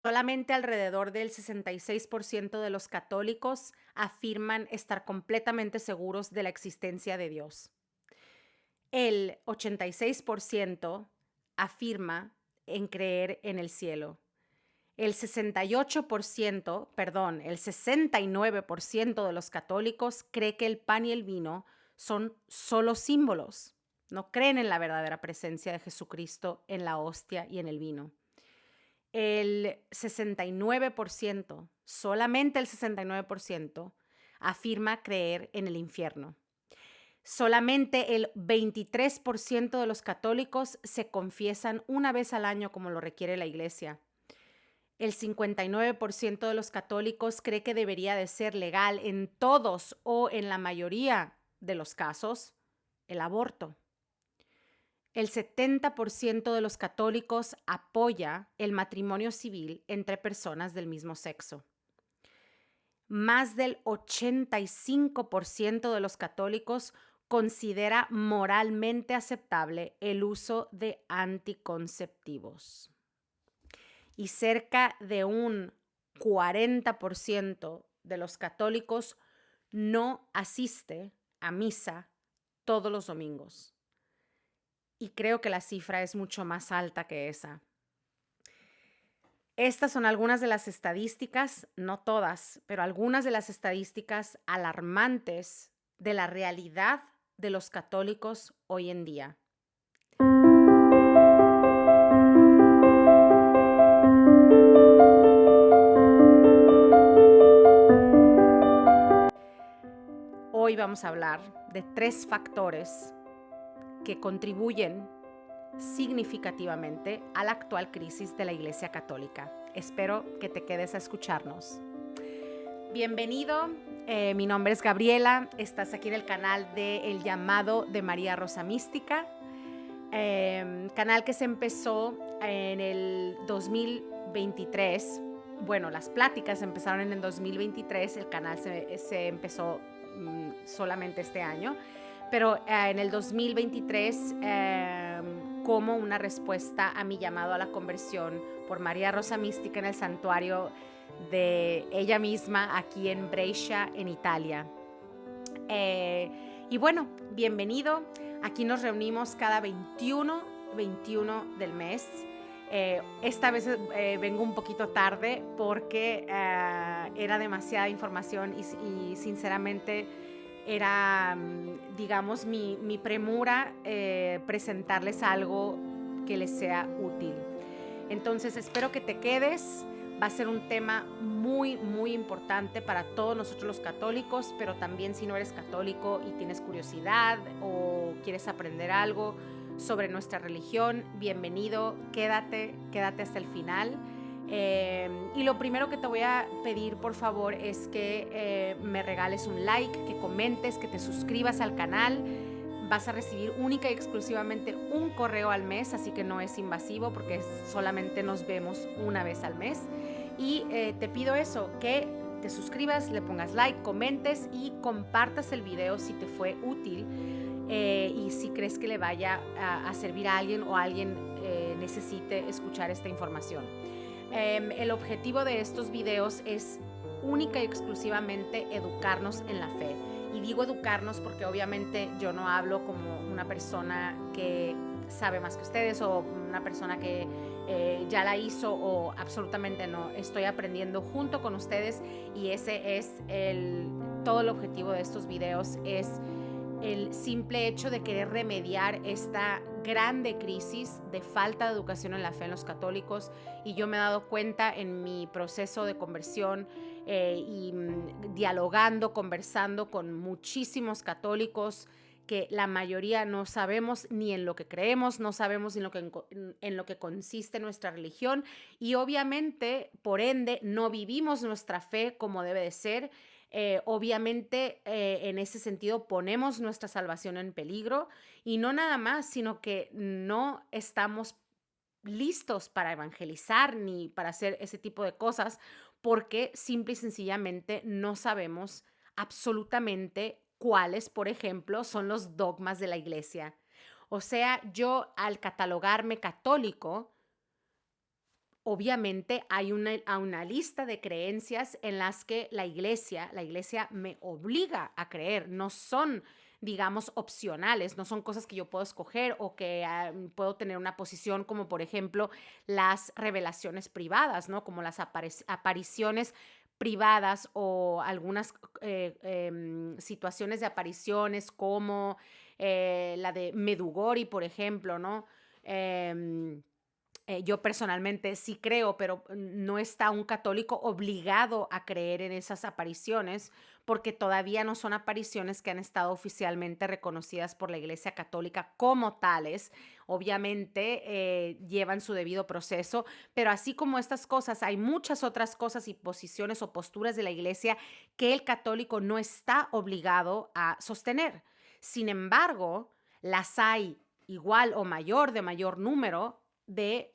Solamente alrededor del 66% de los católicos afirman estar completamente seguros de la existencia de Dios. El 86% afirma en creer en el cielo. El 68%, perdón, el 69% de los católicos cree que el pan y el vino son solo símbolos. No creen en la verdadera presencia de Jesucristo en la hostia y en el vino. El 69%, solamente el 69%, afirma creer en el infierno. Solamente el 23% de los católicos se confiesan una vez al año como lo requiere la iglesia. El 59% de los católicos cree que debería de ser legal en todos o en la mayoría de los casos el aborto. El 70% de los católicos apoya el matrimonio civil entre personas del mismo sexo. Más del 85% de los católicos considera moralmente aceptable el uso de anticonceptivos. Y cerca de un 40% de los católicos no asiste a misa todos los domingos. Y creo que la cifra es mucho más alta que esa. Estas son algunas de las estadísticas, no todas, pero algunas de las estadísticas alarmantes de la realidad de los católicos hoy en día. Hoy vamos a hablar de 3 factores que contribuyen significativamente a la actual crisis de la Iglesia Católica. Espero que te quedes a escucharnos. Bienvenido, mi nombre es Gabriela, estás aquí en el canal de El Llamado de María Rosa Mística, canal que se empezó en el 2023. Bueno, las pláticas empezaron en el 2023, el canal se empezó solamente este año, pero en el 2023 como una respuesta a mi llamado a la conversión por María Rosa Mística en el santuario de ella misma aquí en Brescia, en Italia. Y bueno, bienvenido. Aquí nos reunimos cada 21 del mes. Esta vez vengo un poquito tarde porque era demasiada información y sinceramente era, digamos, mi premura presentarles algo que les sea útil. Entonces espero que te quedes. Va a ser un tema muy, muy importante para todos nosotros los católicos, pero también si no eres católico y tienes curiosidad o quieres aprender algo sobre nuestra religión, bienvenido, quédate hasta el final. Y lo primero que te voy a pedir, por favor, es que me regales un like, que comentes, que te suscribas al canal. Vas a recibir única y exclusivamente un correo al mes, así que no es invasivo porque solamente nos vemos una vez al mes. Y te pido eso, que te suscribas, le pongas like, comentes y compartas el video si te fue útil y si crees que le vaya a servir a alguien o alguien necesite escuchar esta información. El objetivo de estos videos es única y exclusivamente educarnos en la fe. Y digo educarnos porque obviamente yo no hablo como una persona que sabe más que ustedes o una persona que ya la hizo o absolutamente no. Estoy aprendiendo junto con ustedes y ese es todo el objetivo de estos videos, es el simple hecho de querer remediar esta grande crisis de falta de educación en la fe en los católicos. Y yo me he dado cuenta en mi proceso de conversión y dialogando, conversando con muchísimos católicos, que la mayoría no sabemos ni en lo que creemos, no sabemos en lo que consiste nuestra religión y obviamente, por ende, no vivimos nuestra fe como debe de ser. Obviamente, en ese sentido, ponemos nuestra salvación en peligro y no nada más, sino que no estamos listos para evangelizar ni para hacer ese tipo de cosas porque simple y sencillamente no sabemos absolutamente cuáles, por ejemplo, son los dogmas de la iglesia. O sea, yo al catalogarme católico, obviamente hay una lista de creencias en las que la iglesia me obliga a creer, no son, digamos, opcionales, no son cosas que yo puedo escoger o que puedo tener una posición como, por ejemplo, las revelaciones privadas, ¿no? Como las apariciones privadas o algunas situaciones de apariciones como la de Medugori, por ejemplo, ¿no? Em, yo personalmente sí creo, pero no está un católico obligado a creer en esas apariciones porque todavía no son apariciones que han estado oficialmente reconocidas por la Iglesia Católica como tales. Obviamente llevan su debido proceso, pero así como estas cosas, hay muchas otras cosas y posiciones o posturas de la Iglesia que el católico no está obligado a sostener. Sin embargo, las hay igual o mayor, de mayor número, de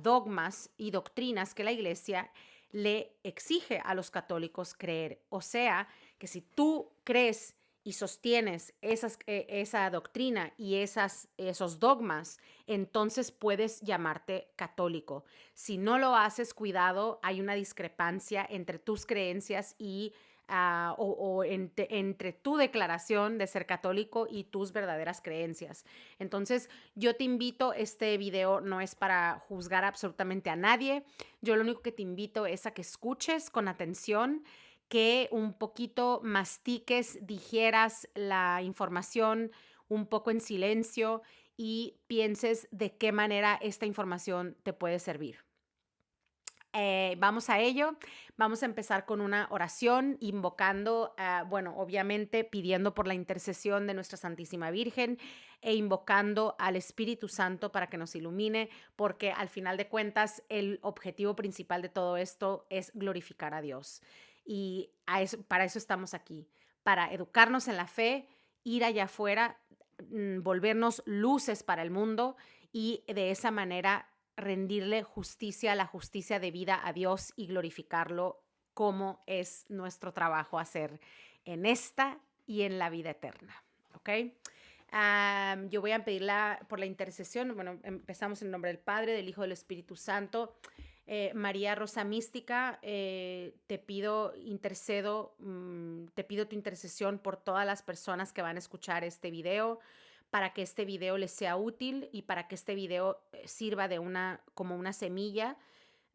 dogmas y doctrinas que la iglesia le exige a los católicos creer. O sea, que si tú crees y sostienes esa doctrina y esos dogmas, entonces puedes llamarte católico. Si no lo haces, cuidado, hay una discrepancia entre tus creencias y entre tu declaración de ser católico y tus verdaderas creencias. Entonces, yo te invito, este video no es para juzgar absolutamente a nadie, yo lo único que te invito es a que escuches con atención, que un poquito mastiques, digieras la información un poco en silencio y pienses de qué manera esta información te puede servir. Vamos a ello. Vamos a empezar con una oración invocando, bueno, obviamente pidiendo por la intercesión de nuestra Santísima Virgen e invocando al Espíritu Santo para que nos ilumine, porque al final de cuentas el objetivo principal de todo esto es glorificar a Dios. Y para eso estamos aquí, para educarnos en la fe, ir allá afuera, volvernos luces para el mundo y de esa manera rendirle justicia, la justicia debida a Dios y glorificarlo como es nuestro trabajo hacer en esta y en la vida eterna. ¿Ok? Yo voy a pedir por la intercesión. Bueno, empezamos en nombre del Padre, del Hijo, del Espíritu Santo. María Rosa Mística, te pido, intercedo, te pido tu intercesión por todas las personas que van a escuchar este video, para que este video les sea útil y para que este video sirva como una semilla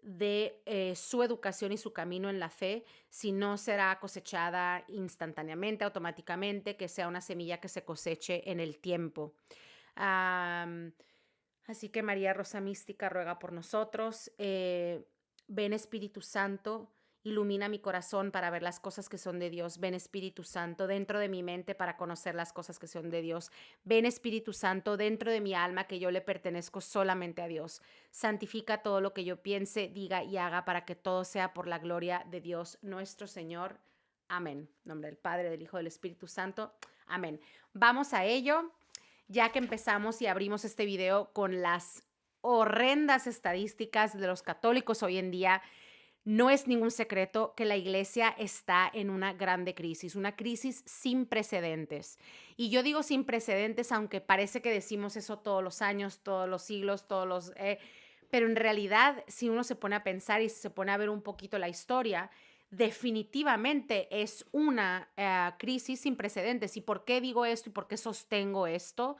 de su educación y su camino en la fe, si no será cosechada instantáneamente, automáticamente, que sea una semilla que se coseche en el tiempo. Así que María Rosa Mística ruega por nosotros. Ven Espíritu Santo, ilumina mi corazón para ver las cosas que son de Dios. Ven Espíritu Santo dentro de mi mente para conocer las cosas que son de Dios. Ven Espíritu Santo dentro de mi alma, que yo le pertenezco solamente a Dios. Santifica todo lo que yo piense, diga y haga para que todo sea por la gloria de Dios nuestro Señor. Amén. En nombre del Padre, del Hijo, del Espíritu Santo. Amén. Vamos a ello. Ya que empezamos y abrimos este video con las horrendas estadísticas de los católicos hoy en día, no es ningún secreto que la iglesia está en una grande crisis, una crisis sin precedentes. Y yo digo sin precedentes, aunque parece que decimos eso todos los años, todos los siglos, pero en realidad, si uno se pone a pensar y se pone a ver un poquito la historia, definitivamente es una crisis sin precedentes. ¿Y por qué digo esto y por qué sostengo esto?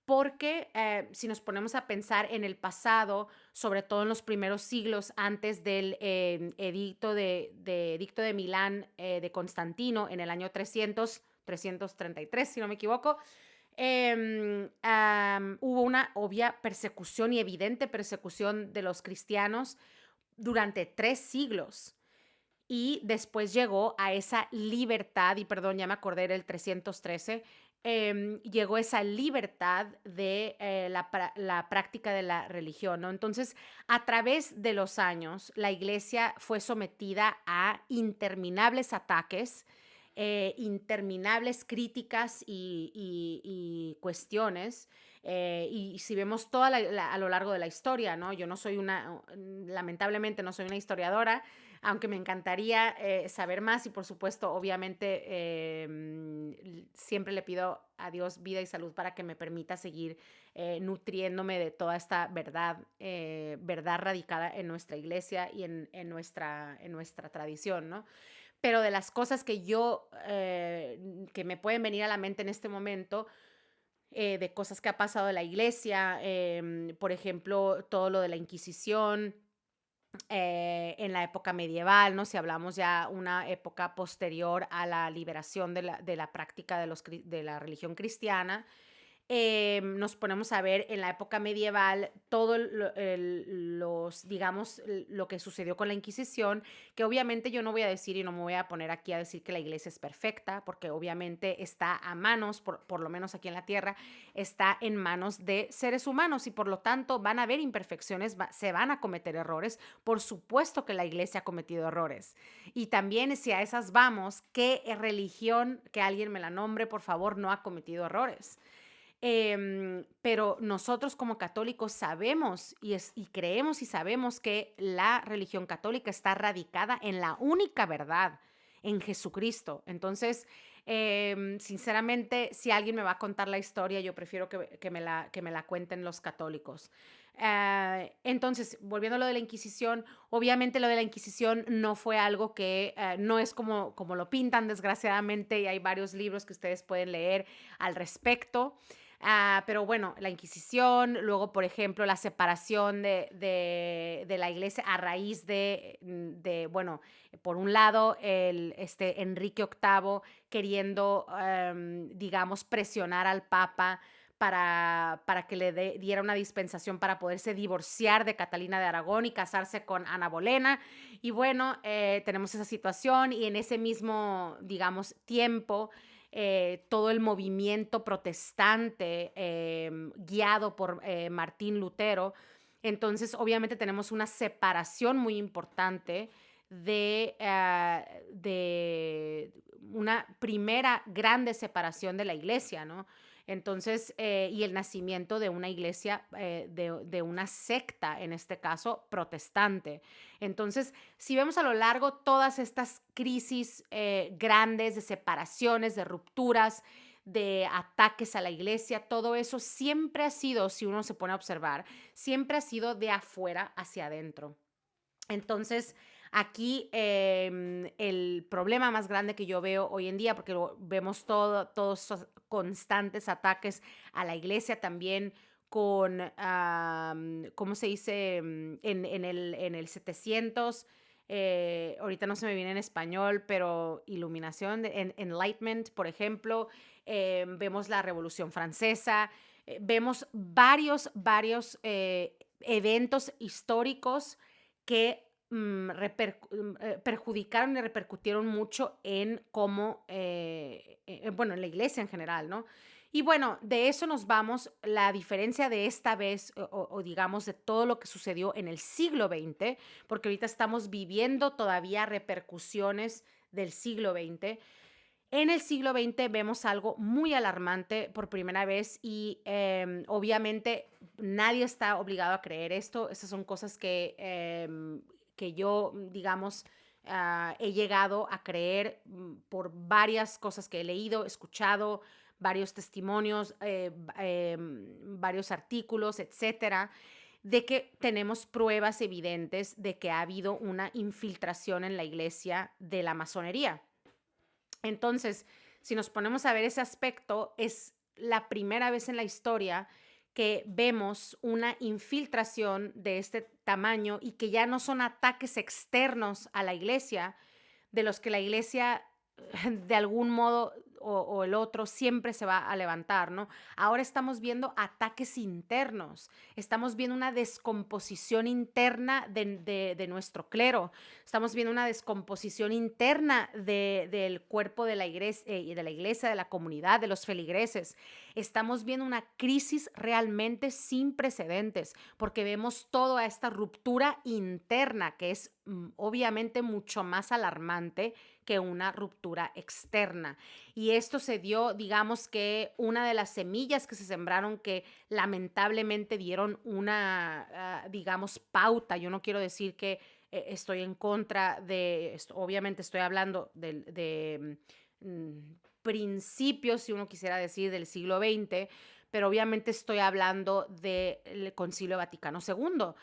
Porque si nos ponemos a pensar en el pasado, sobre todo en los primeros siglos antes del edicto de Milán de Constantino en el año 333, si no me equivoco, hubo una obvia persecución y evidente persecución de los cristianos durante 3 siglos. Y después llegó a esa libertad, y perdón, ya me acordé, era el 313, llegó esa libertad de la práctica de la religión, ¿no? Entonces, a través de los años, la iglesia fue sometida a interminables ataques, interminables críticas y cuestiones, Y si vemos toda a lo largo de la historia, ¿no? Yo no soy lamentablemente no soy una historiadora, aunque me encantaría saber más y por supuesto, obviamente, siempre le pido a Dios vida y salud para que me permita seguir nutriéndome de toda esta verdad radicada en nuestra iglesia y en nuestra tradición, ¿no? Pero de las cosas que me pueden venir a la mente en este momento, de cosas que ha pasado en la iglesia, por ejemplo, todo lo de la Inquisición, en la época medieval, ¿no? Si hablamos ya una época posterior a la liberación de la práctica de la religión cristiana, nos ponemos a ver en la época medieval todo digamos, lo que sucedió con la Inquisición, que obviamente yo no voy a decir y no me voy a poner aquí a decir que la iglesia es perfecta, porque obviamente está a manos, por lo menos aquí en la tierra, está en manos de seres humanos y por lo tanto van a haber imperfecciones, se van a cometer errores. Por supuesto que la iglesia ha cometido errores. Y también si a esas vamos, ¿qué religión, que alguien me la nombre, por favor, no ha cometido errores? Pero nosotros como católicos sabemos y creemos y sabemos que la religión católica está radicada en la única verdad, en Jesucristo. Entonces, sinceramente, si alguien me va a contar la historia, yo prefiero que me la cuenten los católicos. Entonces, volviendo a lo de la Inquisición, obviamente lo de la Inquisición no fue algo que no es como lo pintan, desgraciadamente, y hay varios libros que ustedes pueden leer al respecto. Pero bueno, la Inquisición, luego, por ejemplo, la separación de la iglesia a raíz bueno, por un lado, Enrique VIII queriendo, digamos, presionar al Papa para que le diera una dispensación para poderse divorciar de Catalina de Aragón y casarse con Ana Bolena. Y bueno, tenemos esa situación y en ese mismo, digamos, tiempo, todo el movimiento protestante guiado por Martín Lutero. Entonces, obviamente tenemos una separación muy importante de una primera grande separación de la iglesia, ¿no? Entonces, y el nacimiento de una iglesia, de una secta, en este caso, protestante. Entonces, si vemos a lo largo todas estas crisis grandes de separaciones, de rupturas, de ataques a la iglesia, todo eso siempre ha sido, si uno se pone a observar, siempre ha sido de afuera hacia adentro. Entonces, aquí el problema más grande que yo veo hoy en día, porque vemos todos esos constantes ataques a la iglesia también con, ¿cómo se dice? En el 700, ahorita no se me viene en español, pero iluminación, enlightenment, por ejemplo, vemos la Revolución Francesa, vemos varios eventos históricos que perjudicaron y repercutieron mucho en bueno, en la iglesia en general, ¿no? Y bueno, de eso nos vamos, la diferencia de esta vez, o digamos, de todo lo que sucedió en el siglo XX, porque ahorita estamos viviendo todavía repercusiones del siglo XX. En el siglo XX vemos algo muy alarmante por primera vez y obviamente nadie está obligado a creer esto. Estas son cosas que yo, digamos, he llegado a creer por varias cosas que he leído, escuchado, varios testimonios, varios artículos, etcétera, de que tenemos pruebas evidentes de que ha habido una infiltración en la iglesia de la masonería. Entonces, si nos ponemos a ver ese aspecto, es la primera vez en la historia que vemos una infiltración de este tamaño y que ya no son ataques externos a la iglesia, de los que la iglesia de algún modo o el otro siempre se va a levantar, ¿no? Ahora estamos viendo ataques internos, estamos viendo una descomposición interna de nuestro clero, estamos viendo una descomposición interna del cuerpo de la iglesia y de la comunidad, de los feligreses. Estamos viendo una crisis realmente sin precedentes, porque vemos toda esta ruptura interna, que es obviamente mucho más alarmante que una ruptura externa. Y esto se dio, digamos que una de las semillas que se sembraron que lamentablemente dieron una, digamos, pauta. Yo no quiero decir que estoy en contra de esto, obviamente estoy hablando principios, si uno quisiera decir, del siglo XX, pero obviamente estoy hablando del Concilio Vaticano II.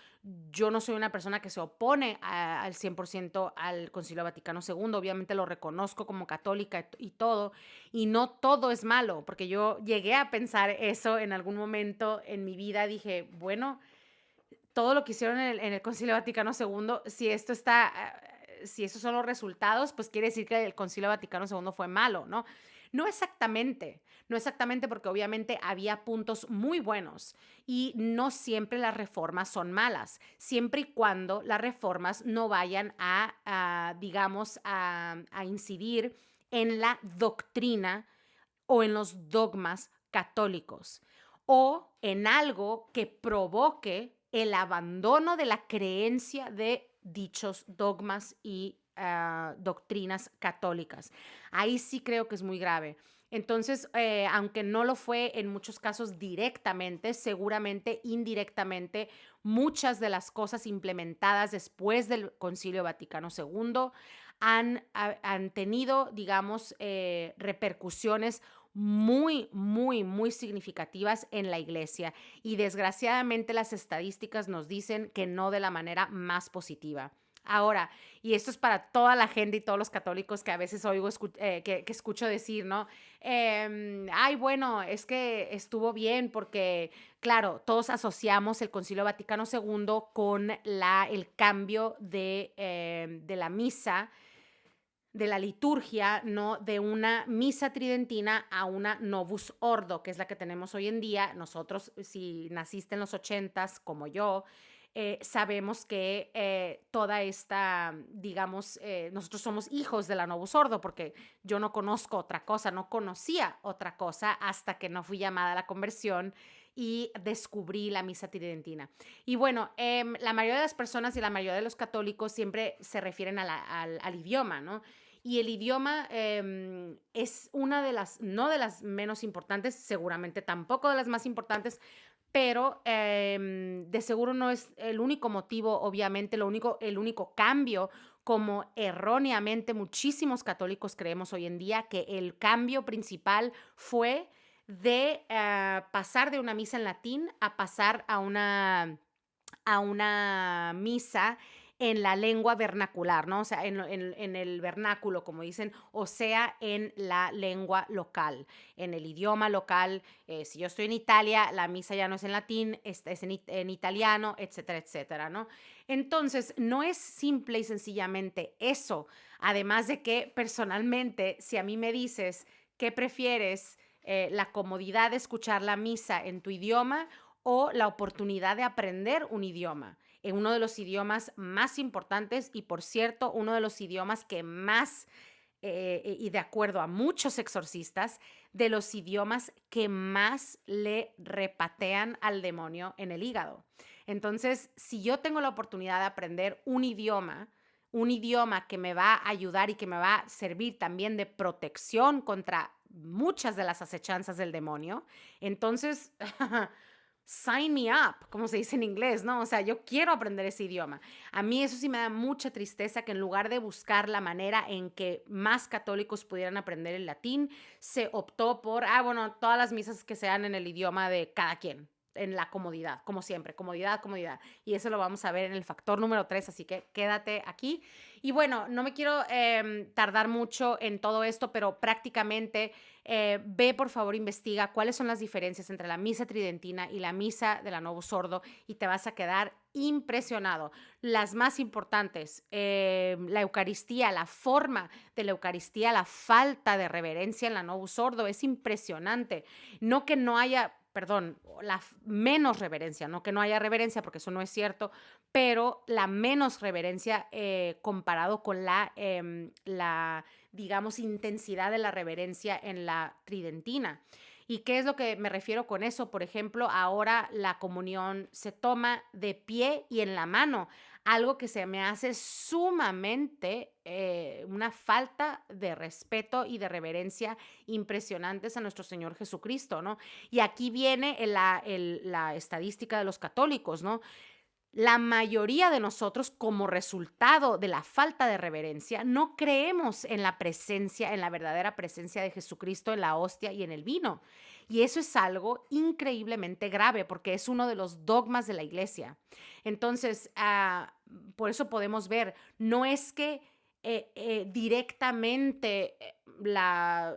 Yo no soy una persona que se opone al 100% al Concilio Vaticano II, obviamente lo reconozco como católica y todo, y no todo es malo, porque yo llegué a pensar eso en algún momento en mi vida, dije, bueno, todo lo que hicieron en el Concilio Vaticano II, si esos son los resultados, pues quiere decir que el Concilio Vaticano II fue malo, ¿no? No exactamente, no exactamente porque obviamente había puntos muy buenos y no siempre las reformas son malas, siempre y cuando las reformas no vayan digamos, a incidir en la doctrina o en los dogmas católicos o en algo que provoque el abandono de la creencia de dichos dogmas y doctrinas católicas. Ahí sí creo que es muy grave. Entonces, aunque no lo fue en muchos casos directamente, seguramente indirectamente, muchas de las cosas implementadas después del Concilio Vaticano II han tenido, digamos, repercusiones muy, muy, muy significativas en la iglesia y desgraciadamente las estadísticas nos dicen que no de la manera más positiva. Ahora, y esto es para toda la gente y todos los católicos que a veces oigo, que escucho decir, ¿no? Ay, bueno, es que estuvo bien porque, claro, todos asociamos el Concilio Vaticano II con el cambio de la misa, de la liturgia, ¿no? De una misa tridentina a una Novus Ordo, que es la que tenemos hoy en día. Nosotros, si naciste en los 80s, como yo, sabemos que toda esta, digamos, nosotros somos hijos de la Novus Ordo, porque yo no conozco otra cosa, no conocía otra cosa hasta que no fui llamada a la conversión y descubrí la misa tridentina. Y bueno, la mayoría de las personas y la mayoría de los católicos siempre se refieren al idioma, ¿no? Y el idioma es una de las, no de las menos importantes, seguramente tampoco de las más importantes, pero de seguro no es el único motivo, obviamente, el único cambio, como erróneamente muchísimos católicos creemos hoy en día, que el cambio principal fue de pasar de una misa en latín a pasar a una misa en la lengua vernacular, ¿no? O sea, en el vernáculo, como dicen, o sea, en la lengua local, en el idioma local. Si yo estoy en Italia, la misa ya no es en latín, es en italiano, etcétera, etcétera, ¿no? Entonces, no es simple y sencillamente eso. Además de que personalmente, si a mí me dices, ¿qué prefieres? La comodidad de escuchar la misa en tu idioma o la oportunidad de aprender un idioma, en uno de los idiomas más importantes y, por cierto, uno de los idiomas que más, y de acuerdo a muchos exorcistas, de los idiomas que más le repatean al demonio en el hígado. Entonces, si yo tengo la oportunidad de aprender un idioma que me va a ayudar y que me va a servir también de protección contra muchas de las acechanzas del demonio, entonces sign me up, como se dice en inglés, ¿no? O sea, yo quiero aprender ese idioma. A mí eso sí me da mucha tristeza que en lugar de buscar la manera en que más católicos pudieran aprender el latín, se optó por, bueno, todas las misas que sean en el idioma de cada quien, en la comodidad, como siempre, comodidad, comodidad. Y eso lo vamos a ver en el factor número 3, así que quédate aquí. Y bueno, no me quiero tardar mucho en todo esto, pero prácticamente ve, por favor, investiga cuáles son las diferencias entre la misa tridentina y la misa de la Novus Ordo y te vas a quedar impresionado. Las más importantes, la Eucaristía, la forma de la Eucaristía, la falta de reverencia en la Novus Ordo es impresionante. No que no haya, perdón, la menos reverencia, no que no haya reverencia, porque eso no es cierto, pero la menos reverencia comparado con la, digamos, intensidad de la reverencia en la tridentina. ¿Y qué es lo que me refiero con eso? Por ejemplo, ahora la comunión se toma de pie y en la mano. algo que se me hace sumamente una falta de respeto y de reverencia impresionantes a nuestro Señor Jesucristo, ¿no? Y aquí viene la estadística de los católicos, ¿no? La mayoría de nosotros, como resultado de la falta de reverencia, no creemos en la presencia, en la verdadera presencia de Jesucristo en la hostia y en el vino. Y eso es algo increíblemente grave porque es uno de los dogmas de la iglesia. Entonces, por eso podemos ver, no es que directamente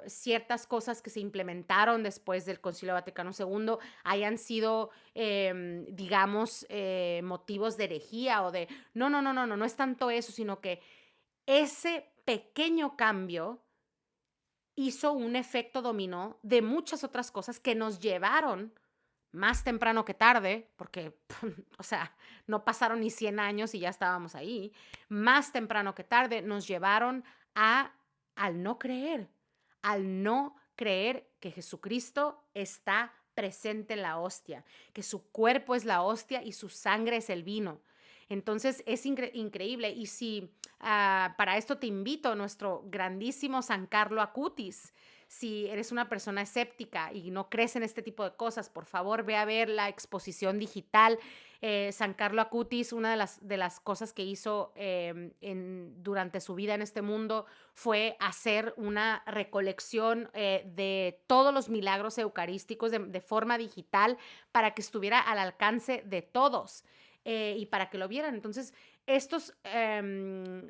ciertas cosas que se implementaron después del Concilio Vaticano II hayan sido digamos, motivos de herejía o de... No, no, no, no, no, no es tanto eso, sino que ese pequeño cambio hizo un efecto dominó de muchas otras cosas que nos llevaron más temprano que tarde, porque, o sea, no pasaron ni 100 años y ya estábamos ahí, más temprano que tarde nos llevaron a, al no creer que Jesucristo está presente en la hostia, que su cuerpo es la hostia y su sangre es el vino. Entonces es increíble. Y si para esto te invito a nuestro grandísimo San Carlo Acutis. Si eres una persona escéptica y no crees en este tipo de cosas, por favor ve a ver la exposición digital. San Carlo Acutis, una de las cosas que hizo durante su vida en este mundo fue hacer una recolección de todos los milagros eucarísticos de forma digital para que estuviera al alcance de todos y para que lo vieran. Entonces, estos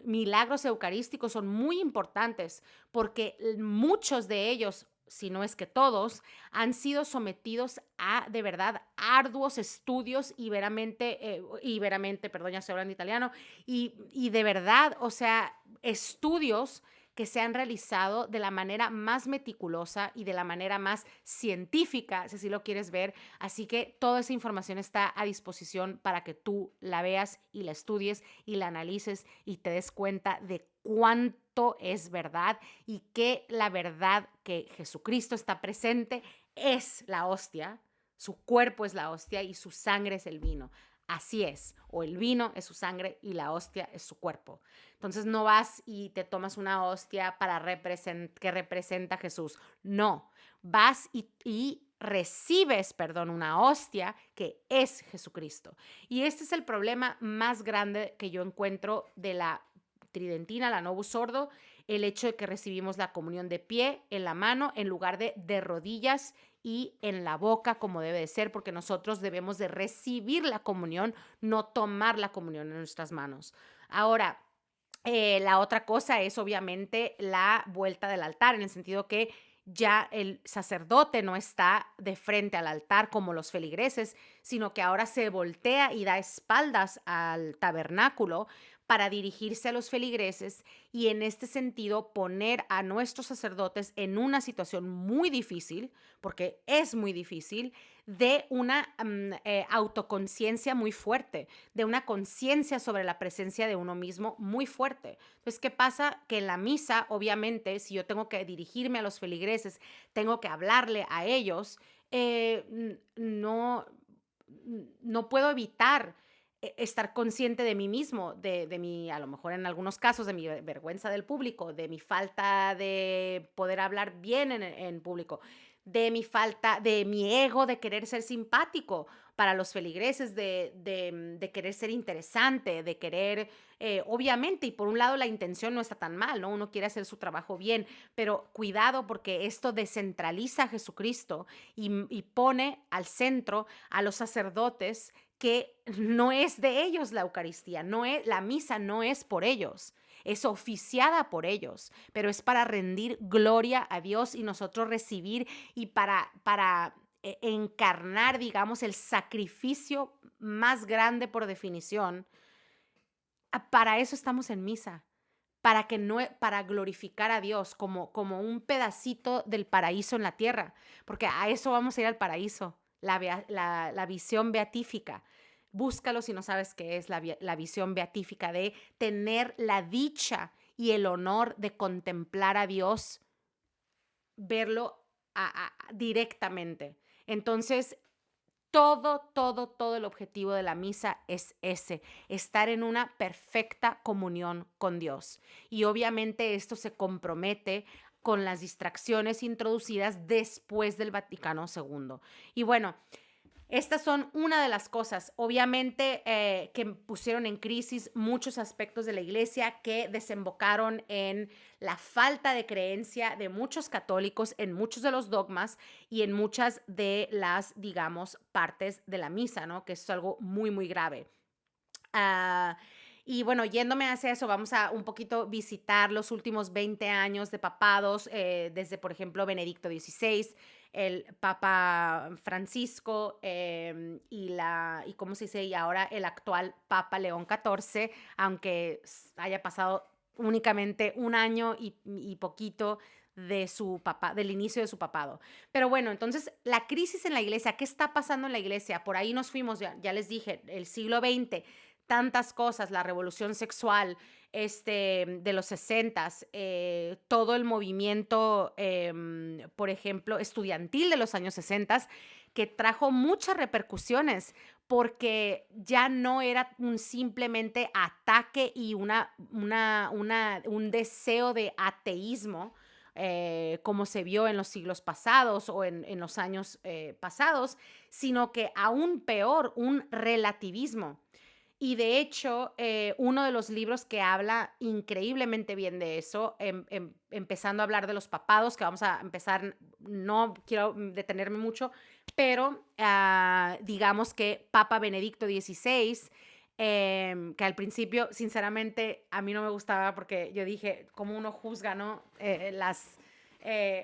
milagros eucarísticos son muy importantes porque muchos de ellos, si no es que todos, han sido sometidos a, de verdad, arduos estudios perdón, ya estoy hablando italiano, y de verdad, o sea, estudios que se han realizado de la manera más meticulosa y de la manera más científica, si así lo quieres ver. Así que toda esa información está a disposición para que tú la veas y la estudies y la analices y te des cuenta de cuánto es verdad y que la verdad que Jesucristo está presente es la hostia, su cuerpo es la hostia y su sangre es el vino. Así es, o el vino es su sangre y la hostia es su cuerpo. Entonces no vas y te tomas una hostia que representa a Jesús. No, vas y recibes, perdón, una hostia que es Jesucristo. Y este es el problema más grande que yo encuentro de la tridentina, la Novus Ordo, el hecho de que recibimos la comunión de pie, en la mano, en lugar de rodillas y en la boca como debe de ser, porque nosotros debemos de recibir la comunión, no tomar la comunión en nuestras manos. Ahora, la otra cosa es obviamente la vuelta del altar, en el sentido que ya el sacerdote no está de frente al altar como los feligreses, sino que ahora se voltea y da espaldas al tabernáculo para dirigirse a los feligreses y en este sentido poner a nuestros sacerdotes en una situación muy difícil, porque es muy difícil, de una autoconciencia muy fuerte, de una conciencia sobre la presencia de uno mismo muy fuerte. Entonces, ¿qué pasa? Que en la misa, obviamente, si yo tengo que dirigirme a los feligreses, tengo que hablarle a ellos, no, no puedo evitar estar consciente de mí mismo, de mi, a lo mejor en algunos casos, de mi vergüenza del público, de mi falta de poder hablar bien en público, de mi falta, de mi ego de querer ser simpático para los feligreses, de querer ser interesante, de querer, obviamente, y por un lado la intención no está tan mal, ¿no? Uno quiere hacer su trabajo bien, pero cuidado porque esto descentraliza a Jesucristo y pone al centro a los sacerdotes que no es de ellos la Eucaristía, no es, la misa no es por ellos, es oficiada por ellos, pero es para rendir gloria a Dios y nosotros recibir y para encarnar, digamos, el sacrificio más grande por definición. Para eso estamos en misa, para que no, para glorificar a Dios como un pedacito del paraíso en la tierra, porque a eso vamos a ir al paraíso, la visión beatífica. Búscalo si no sabes qué es la visión beatífica, de tener la dicha y el honor de contemplar a Dios, verlo directamente. Entonces, todo el objetivo de la misa es ese, estar en una perfecta comunión con Dios. Y obviamente esto se compromete con las distracciones introducidas después del Vaticano II. Y bueno, estas son una de las cosas, obviamente, que pusieron en crisis muchos aspectos de la iglesia, que desembocaron en la falta de creencia de muchos católicos en muchos de los dogmas y en muchas de las, digamos, partes de la misa, ¿no? Que es algo muy, muy grave. Ah, y bueno, yéndome hacia eso, vamos a un poquito visitar los últimos 20 años de papados, desde, por ejemplo, Benedicto XVI, el Papa Francisco, y cómo se dice, y ahora el actual Papa León XIV, aunque haya pasado únicamente un año y poquito del inicio de su papado. Pero bueno, entonces la crisis en la iglesia, ¿qué está pasando en la iglesia? Por ahí nos fuimos, ya les dije, el siglo XX, tantas cosas, la revolución sexual, de los 60, todo el movimiento, por ejemplo, estudiantil de los años 60, que trajo muchas repercusiones porque ya no era un simplemente ataque y un deseo de ateísmo, como se vio en los siglos pasados o en los años pasados, sino que aún peor, un relativismo. Y de hecho, uno de los libros que habla increíblemente bien de eso, empezando a hablar de los papados, que vamos a empezar, no quiero detenerme mucho, pero digamos que Papa Benedicto XVI, que al principio, sinceramente, a mí no me gustaba porque yo dije, ¿cómo uno juzga, no?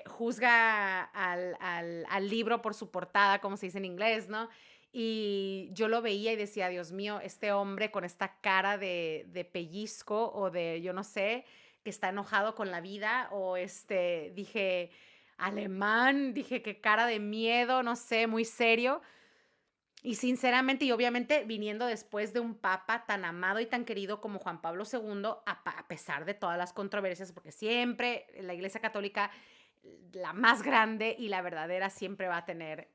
Juzga al libro por su portada, como se dice en inglés, ¿no? Y yo lo veía y decía, Dios mío, este hombre con esta cara de pellizco o de, yo no sé, que está enojado con la vida, o dije, alemán, dije, qué cara de miedo, no sé, muy serio. Y sinceramente, y obviamente viniendo después de un papa tan amado y tan querido como Juan Pablo II, a pesar de todas las controversias, porque siempre la Iglesia Católica, la más grande y la verdadera, siempre va a tener,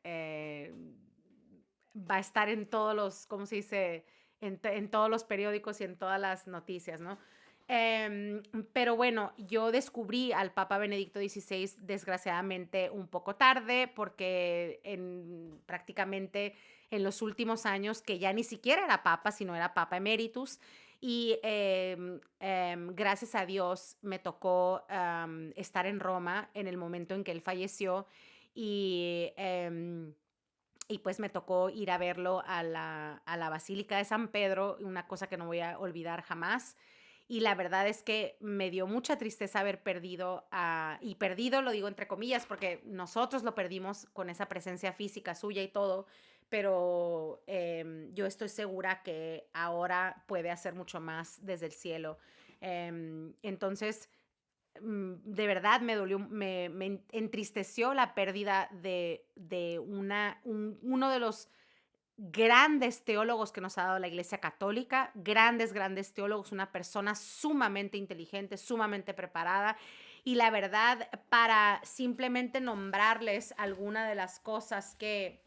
va a estar en todos los, ¿cómo se dice? En todos los periódicos y en todas las noticias, ¿no? Pero bueno, yo descubrí al Papa Benedicto XVI desgraciadamente un poco tarde, porque prácticamente en los últimos años, que ya ni siquiera era papa, sino era papa emeritus, y gracias a Dios me tocó estar en Roma en el momento en que él falleció, y, y pues me tocó ir a verlo a la Basílica de San Pedro, una cosa que no voy a olvidar jamás. Y la verdad es que me dio mucha tristeza haber perdido, y perdido lo digo entre comillas, porque nosotros lo perdimos con esa presencia física suya y todo, pero yo estoy segura que ahora puede hacer mucho más desde el cielo. Entonces, de verdad me dolió, me entristeció la pérdida de uno de los grandes teólogos que nos ha dado la Iglesia Católica, grandes teólogos, una persona sumamente inteligente, sumamente preparada. Y la verdad, para simplemente nombrarles alguna de las cosas que,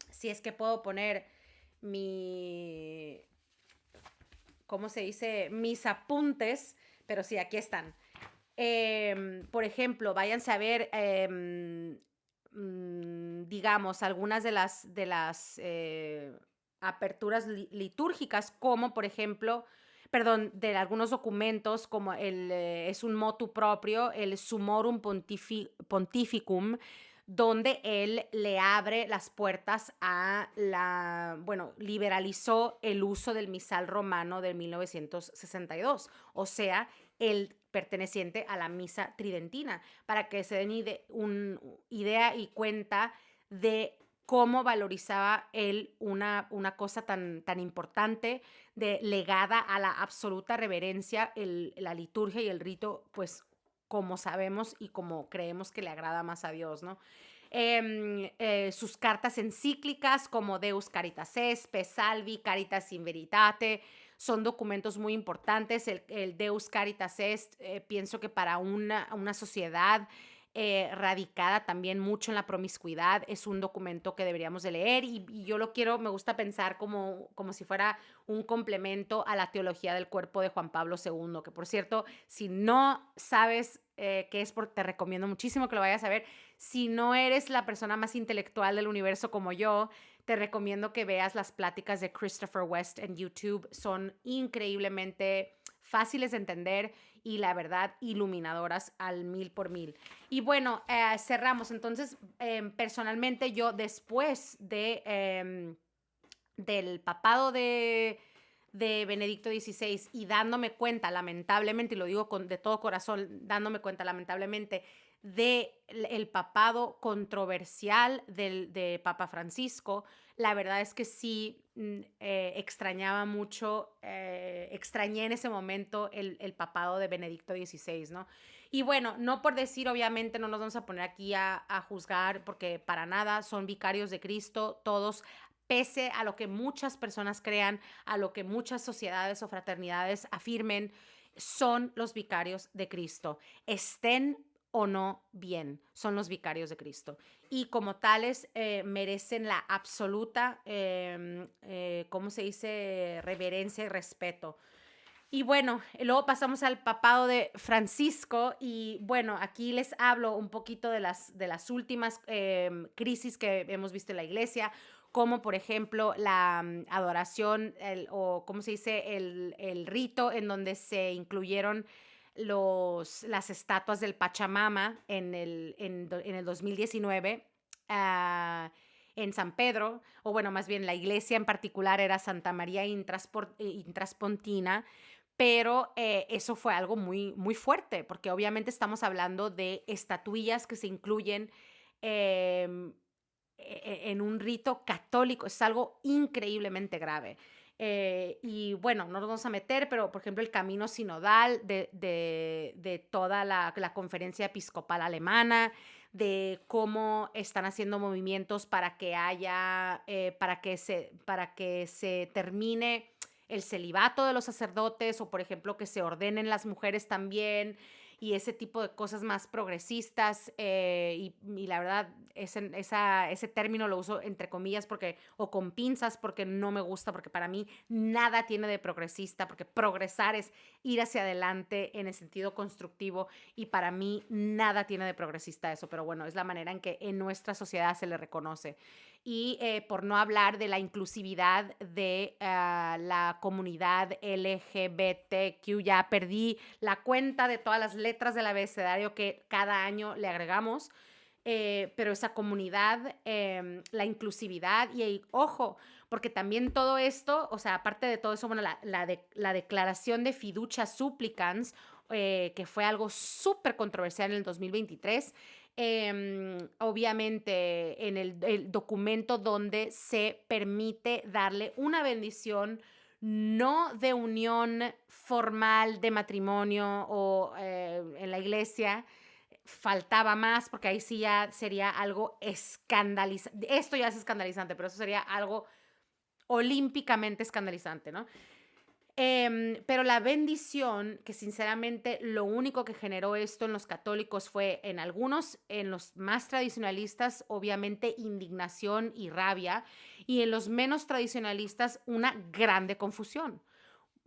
si es que puedo poner mi, ¿cómo se dice? Mis apuntes, pero sí, aquí están. Por ejemplo, váyanse a ver, digamos, algunas de las aperturas litúrgicas, como por ejemplo, perdón, de algunos documentos, como es un motu proprio, el Summorum Pontificum, donde él le abre las puertas bueno, liberalizó el uso del misal romano de 1962, o sea, el perteneciente a la misa tridentina, para que se den idea y cuenta de cómo valorizaba él una cosa tan importante, legada a la absoluta reverencia, la liturgia y el rito, pues como sabemos y como creemos que le agrada más a Dios, ¿no? Sus cartas encíclicas como Deus Caritas Est, Pe Salvi, Caritas in Veritate, son documentos muy importantes. El Deus Caritas Est, pienso que para una sociedad, radicada también mucho en la promiscuidad. Es un documento que deberíamos de leer y yo lo quiero, me gusta pensar como si fuera un complemento a la teología del cuerpo de Juan Pablo II, que por cierto, si no sabes qué es, te recomiendo muchísimo que lo vayas a ver. Si no eres la persona más intelectual del universo como yo, te recomiendo que veas las pláticas de Christopher West en YouTube. Son increíblemente fáciles de entender y la verdad iluminadoras al 1000%. Y bueno, cerramos. Entonces, personalmente yo después del papado de Benedicto XVI y dándome cuenta, lamentablemente, y lo digo de todo corazón, dándome cuenta, lamentablemente, del papado controversial de Papa Francisco, la verdad es que sí extrañaba mucho, extrañé en ese momento el papado de Benedicto XVI, ¿no? Y bueno, no por decir, obviamente, no nos vamos a poner aquí a juzgar, porque para nada son vicarios de Cristo, todos, pese a lo que muchas personas crean, a lo que muchas sociedades o fraternidades afirmen, son los vicarios de Cristo. Estén o no bien, son los vicarios de Cristo. Y como tales, merecen la absoluta, ¿cómo se dice? Reverencia y respeto. Y bueno, luego pasamos al papado de Francisco y bueno, aquí les hablo un poquito de las últimas crisis que hemos visto en la iglesia, como por ejemplo la adoración o cómo se dice, el rito en donde se incluyeron las estatuas del Pachamama en el 2019. En San Pedro, o bueno, más bien la iglesia en particular era Santa María Intraspontina, pero eso fue algo muy, muy fuerte, porque obviamente estamos hablando de estatuillas que se incluyen en un rito católico. Es algo increíblemente grave. Y bueno, no nos vamos a meter, pero por ejemplo el camino sinodal de toda la conferencia episcopal alemana, de cómo están haciendo movimientos para que haya, para que se termine el celibato de los sacerdotes o por ejemplo que se ordenen las mujeres también y ese tipo de cosas más progresistas y la verdad ese término lo uso entre comillas o con pinzas porque no me gusta, porque para mí nada tiene de progresista, porque progresar es ir hacia adelante en el sentido constructivo y para mí nada tiene de progresista eso, pero bueno, es la manera en que en nuestra sociedad se le reconoce. Y por no hablar de la inclusividad de la comunidad LGBTQ, ya perdí la cuenta de todas las letras del abecedario que cada año le agregamos, pero esa comunidad, la inclusividad y ojo, porque también todo esto, o sea, aparte de todo eso, bueno, la declaración de fiducia supplicans, que fue algo súper controversial en el 2023, obviamente en el documento donde se permite darle una bendición no de unión formal de matrimonio o en la iglesia, faltaba más porque ahí sí ya sería algo escandalizante. Esto ya es escandalizante, pero eso sería algo olímpicamente escandalizante, ¿no? Pero la bendición, que sinceramente lo único que generó esto en los católicos fue en algunos, en los más tradicionalistas, obviamente indignación y rabia, y en los menos tradicionalistas una grande confusión.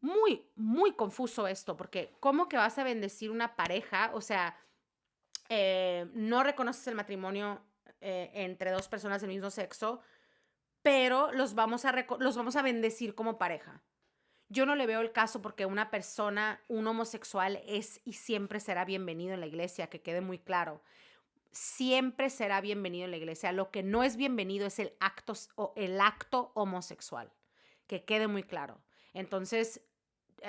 Muy, muy confuso esto, porque ¿cómo que vas a bendecir una pareja? O sea, no reconoces el matrimonio entre dos personas del mismo sexo, pero los vamos a bendecir como pareja. Yo no le veo el caso porque una persona, un homosexual es y siempre será bienvenido en la iglesia, que quede muy claro. Siempre será bienvenido en la iglesia. Lo que no es bienvenido es el acto homosexual, que quede muy claro. Entonces,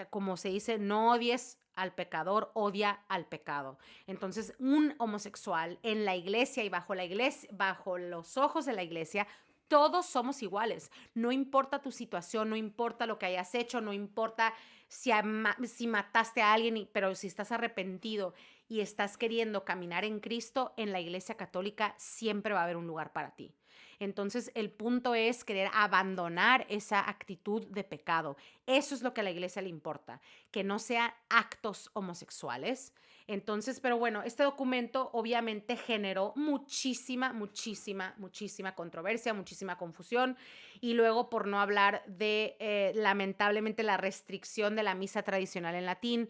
como se dice, no odies al pecador, odia al pecado. Entonces, un homosexual en la iglesia y bajo los ojos de la iglesia, todos somos iguales. No importa tu situación, no importa lo que hayas hecho, no importa si mataste a alguien, pero si estás arrepentido y estás queriendo caminar en Cristo, en la Iglesia Católica siempre va a haber un lugar para ti. Entonces, el punto es querer abandonar esa actitud de pecado. Eso es lo que a la iglesia le importa, que no sean actos homosexuales. Entonces, pero bueno, este documento obviamente generó muchísima controversia, muchísima confusión. Y luego, por no hablar de, lamentablemente, la restricción de la misa tradicional en latín,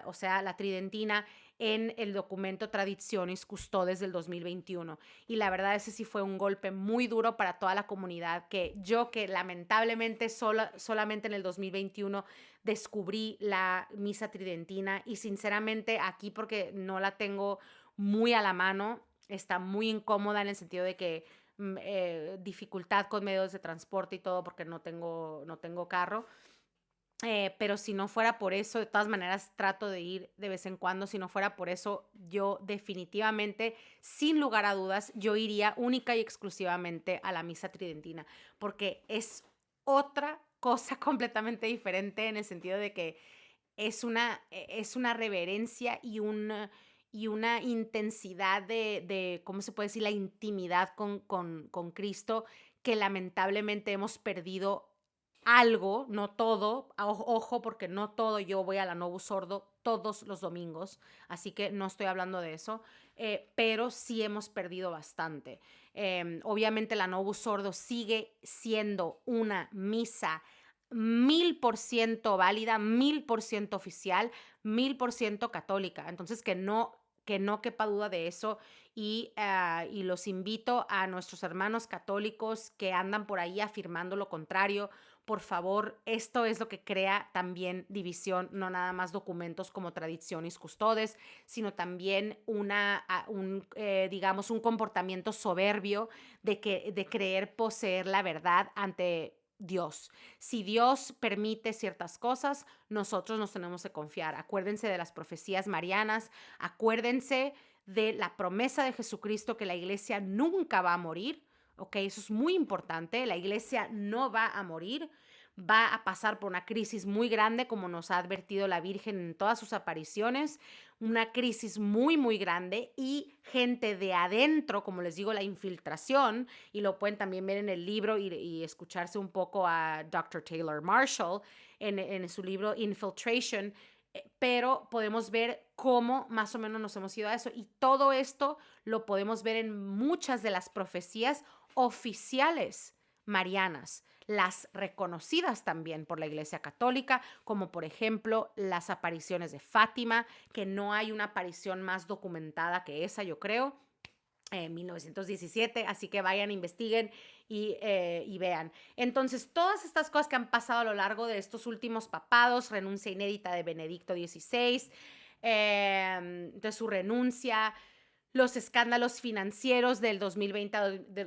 o sea, la tridentina, en el documento Traditionis Custodes del 2021. Y la verdad, ese sí fue un golpe muy duro para toda la comunidad, que lamentablemente solamente en el 2021 descubrí la misa tridentina, y sinceramente aquí, porque no la tengo muy a la mano, está muy incómoda en el sentido de que dificultad con medios de transporte y todo, porque no tengo carro. Pero si no fuera por eso, de todas maneras trato de ir de vez en cuando. Si no fuera por eso, yo definitivamente, sin lugar a dudas, yo iría única y exclusivamente a la misa tridentina, porque es otra cosa completamente diferente, en el sentido de que es una reverencia y una intensidad de, ¿cómo se puede decir? La intimidad con Cristo, que lamentablemente hemos perdido algo, no todo, ojo, porque no todo, yo voy a la Novus Ordo todos los domingos, así que no estoy hablando de eso, pero sí hemos perdido bastante. Obviamente la Novus Ordo sigue siendo una misa 1000% válida, 1000% oficial, 1000% católica. Entonces, que no quepa duda de eso. Y los invito a nuestros hermanos católicos que andan por ahí afirmando lo contrario. Por favor, esto es lo que crea también división, no nada más documentos como Traditionis Custodes, sino también digamos, un comportamiento soberbio de creer poseer la verdad ante Dios. Si Dios permite ciertas cosas, nosotros nos tenemos que confiar. Acuérdense de las profecías marianas, acuérdense de la promesa de Jesucristo, que la iglesia nunca va a morir. Ok, eso es muy importante. La iglesia no va a morir, va a pasar por una crisis muy grande, como nos ha advertido la Virgen en todas sus apariciones, una crisis muy grande, y gente de adentro, como les digo, la infiltración, y lo pueden también ver en el libro y escucharse un poco a Dr. Taylor Marshall en su libro Infiltration. Pero podemos ver cómo más o menos nos hemos ido a eso, y todo esto lo podemos ver en muchas de las profecías oficiales marianas, las reconocidas también por la Iglesia Católica, como por ejemplo las apariciones de Fátima, que no hay una aparición más documentada que esa, yo creo, en 1917, así que vayan, investiguen y vean. Entonces, todas estas cosas que han pasado a lo largo de estos últimos papados, renuncia inédita de Benedicto XVI, de su renuncia, los escándalos financieros del 2020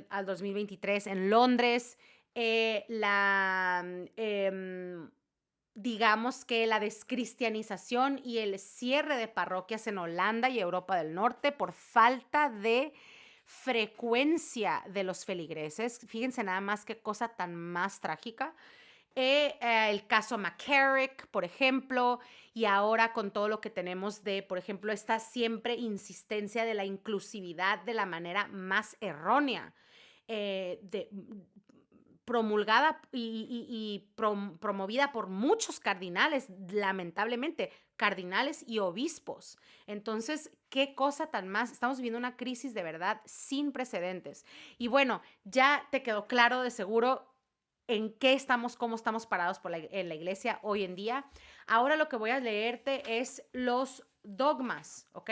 al 2023 en Londres, digamos que la descristianización y el cierre de parroquias en Holanda y Europa del Norte por falta de frecuencia de los feligreses. Fíjense nada más qué cosa tan más trágica. El caso McCarrick, por ejemplo, y ahora con todo lo que tenemos de, por ejemplo, esta siempre insistencia de la inclusividad de la manera más errónea, promulgada y promovida por muchos cardinales, lamentablemente, cardinales y obispos. Entonces, qué cosa tan más. Estamos viviendo una crisis de verdad sin precedentes. Y bueno, ya te quedó claro de seguro en qué estamos, cómo estamos parados en la iglesia hoy en día. Ahora lo que voy a leerte es los dogmas, ¿ok?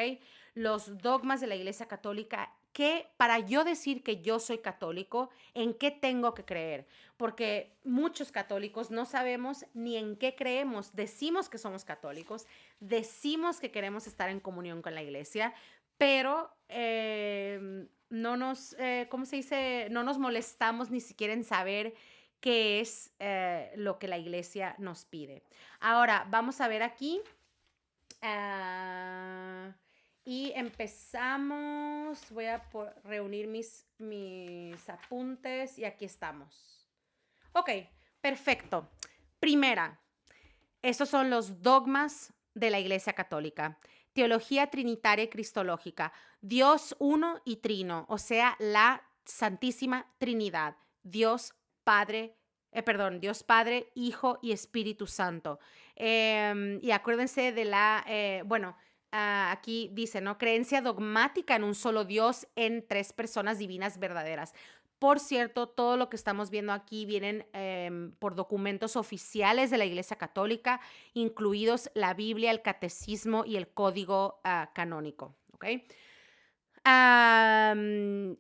Los dogmas de la Iglesia Católica, que para yo decir que yo soy católico, ¿en qué tengo que creer? Porque muchos católicos no sabemos ni en qué creemos. Decimos que somos católicos, decimos que queremos estar en comunión con la iglesia, pero no nos, ¿cómo se dice? No nos molestamos ni siquiera en saber qué es lo que la iglesia nos pide. Ahora, vamos a ver aquí. Y empezamos. Voy a reunir mis apuntes y aquí estamos. Ok, perfecto. Primera, estos son los dogmas de la Iglesia Católica. Teología trinitaria y cristológica. Dios uno y trino, o sea, la Santísima Trinidad, Dios Padre, Hijo y Espíritu Santo. Y acuérdense de aquí dice, ¿no? Creencia dogmática en un solo Dios, en tres personas divinas verdaderas. Por cierto, todo lo que estamos viendo aquí vienen por documentos oficiales de la Iglesia Católica, incluidos la Biblia, el Catecismo y el Código Canónico, ¿ok?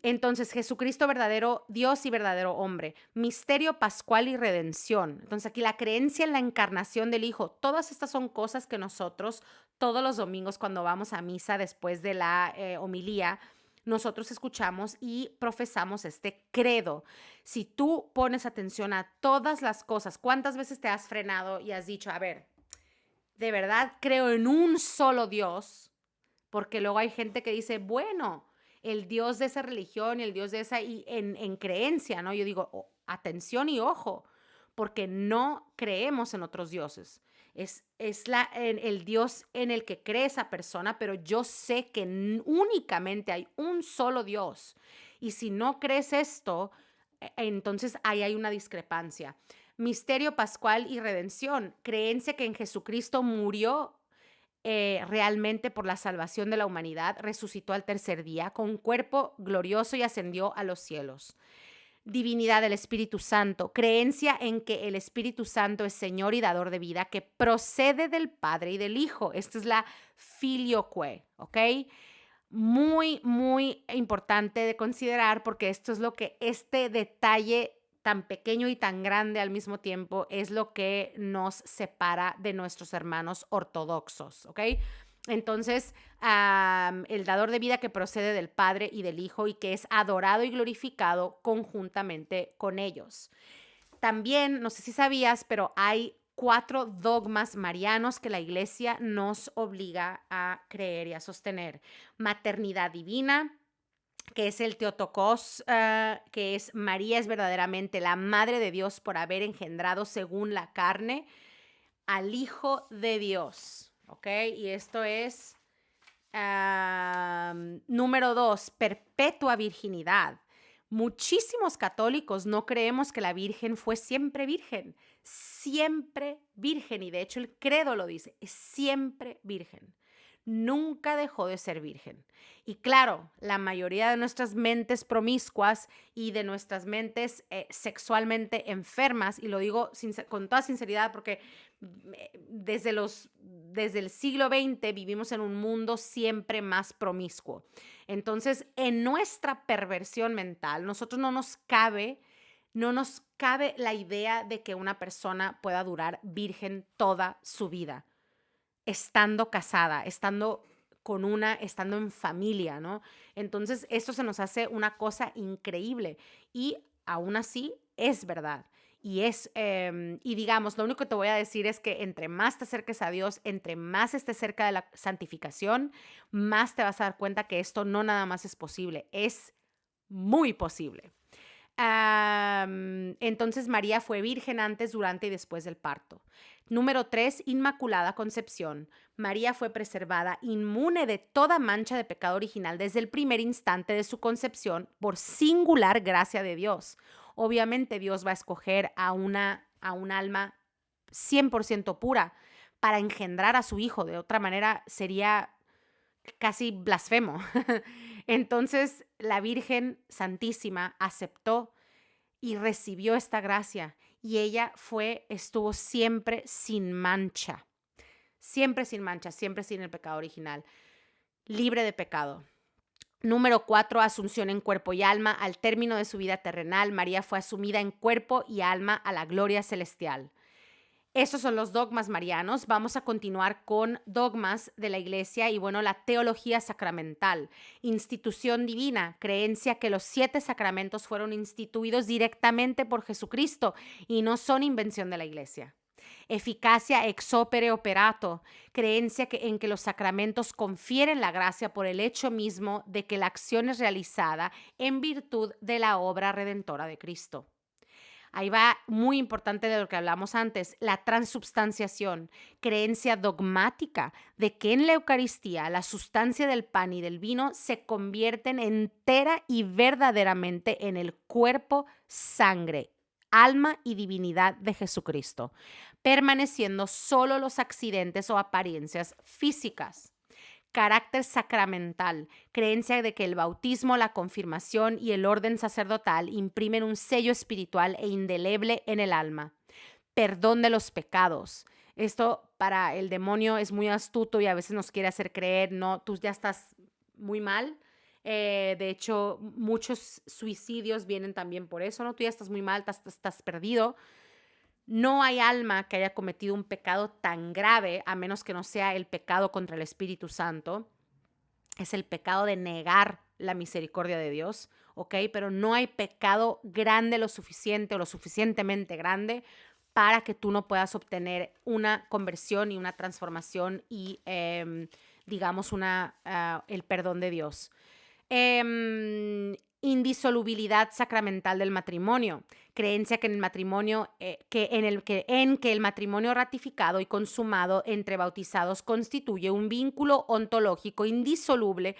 Entonces, Jesucristo, verdadero Dios y verdadero hombre, misterio pascual y redención. Entonces, aquí la creencia en la encarnación del Hijo, todas estas son cosas que nosotros todos los domingos cuando vamos a misa después de la homilía, nosotros escuchamos y profesamos este credo. Si tú pones atención a todas las cosas, ¿cuántas veces te has frenado y has dicho, a ver, de verdad creo en un solo Dios? Porque luego hay gente que dice, bueno, el Dios de esa religión y el Dios de esa, y en creencia, ¿no? Yo digo, atención y ojo, porque no creemos en otros dioses. Es el Dios en el que cree esa persona, pero yo sé que únicamente hay un solo Dios. Y si no crees esto, entonces ahí hay una discrepancia. Misterio pascual y redención, creencia que en Jesucristo murió realmente por la salvación de la humanidad, resucitó al tercer día con cuerpo glorioso y ascendió a los cielos. Divinidad del Espíritu Santo, creencia en que el Espíritu Santo es Señor y dador de vida, que procede del Padre y del Hijo. Esta es la filioque, ¿ok? Muy, muy importante de considerar porque esto es lo que este detalle tan pequeño y tan grande al mismo tiempo es lo que nos separa de nuestros hermanos ortodoxos, ¿ok? Entonces, el dador de vida que procede del Padre y del Hijo y que es adorado y glorificado conjuntamente con ellos. También, no sé si sabías, pero hay 4 dogmas marianos que la Iglesia nos obliga a creer y a sostener. Maternidad divina, que es el Teotokos, que es María es verdaderamente la Madre de Dios por haber engendrado según la carne al Hijo de Dios, ¿ok? Y esto es número 2, perpetua virginidad. Muchísimos católicos no creemos que la Virgen fue siempre virgen, y de hecho el credo lo dice, es siempre virgen. Nunca dejó de ser virgen. Y claro, la mayoría de nuestras mentes promiscuas y de nuestras mentes sexualmente enfermas, y lo digo con toda sinceridad porque desde el siglo XX vivimos en un mundo siempre más promiscuo. Entonces, en nuestra perversión mental, no nos cabe la idea de que una persona pueda durar virgen toda su vida, estando casada, estando en familia, ¿no? Entonces, esto se nos hace una cosa increíble y aún así es verdad. Y digamos, lo único que te voy a decir es que entre más te acerques a Dios, entre más estés cerca de la santificación, más te vas a dar cuenta que esto no nada más es posible, es muy posible. Entonces María fue virgen antes, durante y después del parto. Número 3, Inmaculada Concepción. María fue preservada inmune de toda mancha de pecado original desde el primer instante de su concepción por singular gracia de Dios. Obviamente Dios va a escoger a un alma 100% pura para engendrar a su hijo. De otra manera sería casi blasfemo. Entonces la Virgen Santísima aceptó y recibió esta gracia y ella estuvo siempre sin mancha, siempre sin el pecado original, libre de pecado. Número 4, asunción en cuerpo y alma. Al término de su vida terrenal, María fue asumida en cuerpo y alma a la gloria celestial. Esos son los dogmas marianos. Vamos a continuar con dogmas de la Iglesia y bueno, la teología sacramental, institución divina, creencia que los 7 sacramentos fueron instituidos directamente por Jesucristo y no son invención de la Iglesia. Eficacia ex opere operato, creencia en que los sacramentos confieren la gracia por el hecho mismo de que la acción es realizada en virtud de la obra redentora de Cristo. Ahí va muy importante de lo que hablamos antes, la transubstanciación, creencia dogmática de que en la Eucaristía la sustancia del pan y del vino se convierten entera y verdaderamente en el cuerpo, sangre, alma y divinidad de Jesucristo, permaneciendo solo los accidentes o apariencias físicas. Carácter sacramental, creencia de que el bautismo, la confirmación y el orden sacerdotal imprimen un sello espiritual e indeleble en el alma. Perdón de los pecados. Esto para el demonio es muy astuto y a veces nos quiere hacer creer, no, tú ya estás muy mal. De hecho, muchos suicidios vienen también por eso, ¿no? Tú ya estás muy mal, estás perdido. No hay alma que haya cometido un pecado tan grave, a menos que no sea el pecado contra el Espíritu Santo. Es el pecado de negar la misericordia de Dios, ¿ok? Pero no hay pecado grande lo suficiente o lo suficientemente grande para que tú no puedas obtener una conversión y una transformación y, digamos, el perdón de Dios. Indisolubilidad sacramental del matrimonio, creencia que en el matrimonio, en que el matrimonio ratificado y consumado entre bautizados constituye un vínculo ontológico indisoluble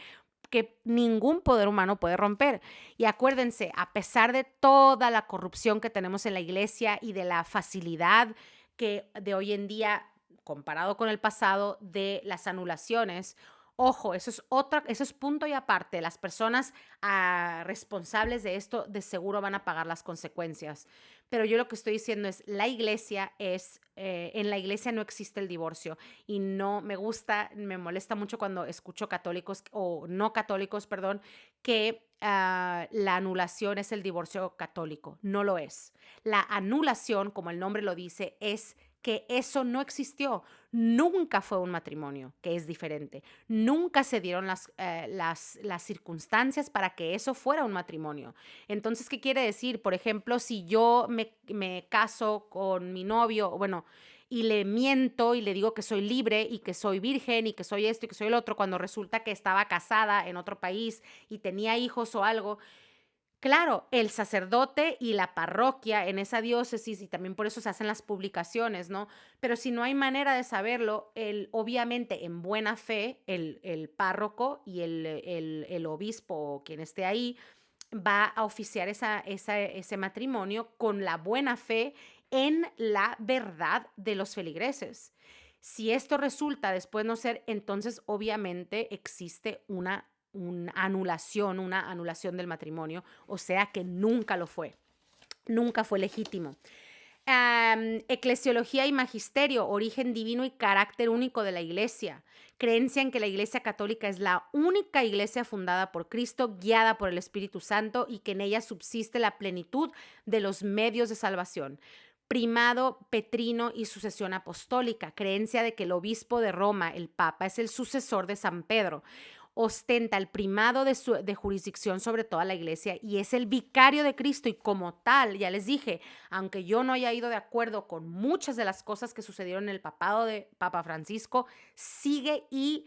que ningún poder humano puede romper. Y acuérdense, a pesar de toda la corrupción que tenemos en la iglesia y de la facilidad que de hoy en día, comparado con el pasado, de las anulaciones, ojo, eso es punto y aparte. Las personas responsables de esto de seguro van a pagar las consecuencias. Pero yo lo que estoy diciendo es, en la iglesia no existe el divorcio y no me molesta mucho cuando escucho católicos o no católicos, perdón, que la anulación es el divorcio católico. No lo es. La anulación, como el nombre lo dice, es que eso no existió. Nunca fue un matrimonio, que es diferente. Nunca se dieron las circunstancias para que eso fuera un matrimonio. Entonces, ¿qué quiere decir? Por ejemplo, si yo me caso con mi novio, bueno, y le miento y le digo que soy libre y que soy virgen y que soy esto y que soy el otro, cuando resulta que estaba casada en otro país y tenía hijos o algo. Claro, el sacerdote y la parroquia en esa diócesis, y también por eso se hacen las publicaciones, ¿no? Pero si no hay manera de saberlo, obviamente en buena fe, el párroco y el obispo o quien esté ahí va a oficiar ese matrimonio con la buena fe en la verdad de los feligreses. Si esto resulta después no ser, entonces obviamente existe una anulación del matrimonio, o sea que nunca lo fue, nunca fue legítimo. Eclesiología y magisterio, origen divino y carácter único de la iglesia. Creencia en que la iglesia católica es la única iglesia fundada por Cristo, guiada por el Espíritu Santo y que en ella subsiste la plenitud de los medios de salvación. Primado petrino y sucesión apostólica, creencia de que el obispo de Roma, el Papa, es el sucesor de San Pedro, ostenta el primado de jurisdicción sobre toda la iglesia y es el vicario de Cristo y como tal, ya les dije, aunque yo no haya ido de acuerdo con muchas de las cosas que sucedieron en el papado de Papa Francisco, sigue y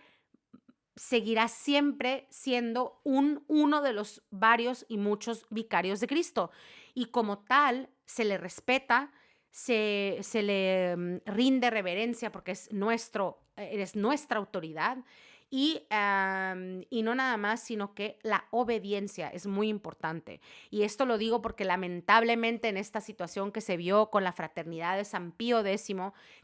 seguirá siempre siendo uno de los varios y muchos vicarios de Cristo. Y como tal, se le respeta, se le rinde reverencia porque eres nuestra autoridad. Y no nada más, sino que la obediencia es muy importante. Y esto lo digo porque lamentablemente en esta situación que se vio con la fraternidad de San Pío X,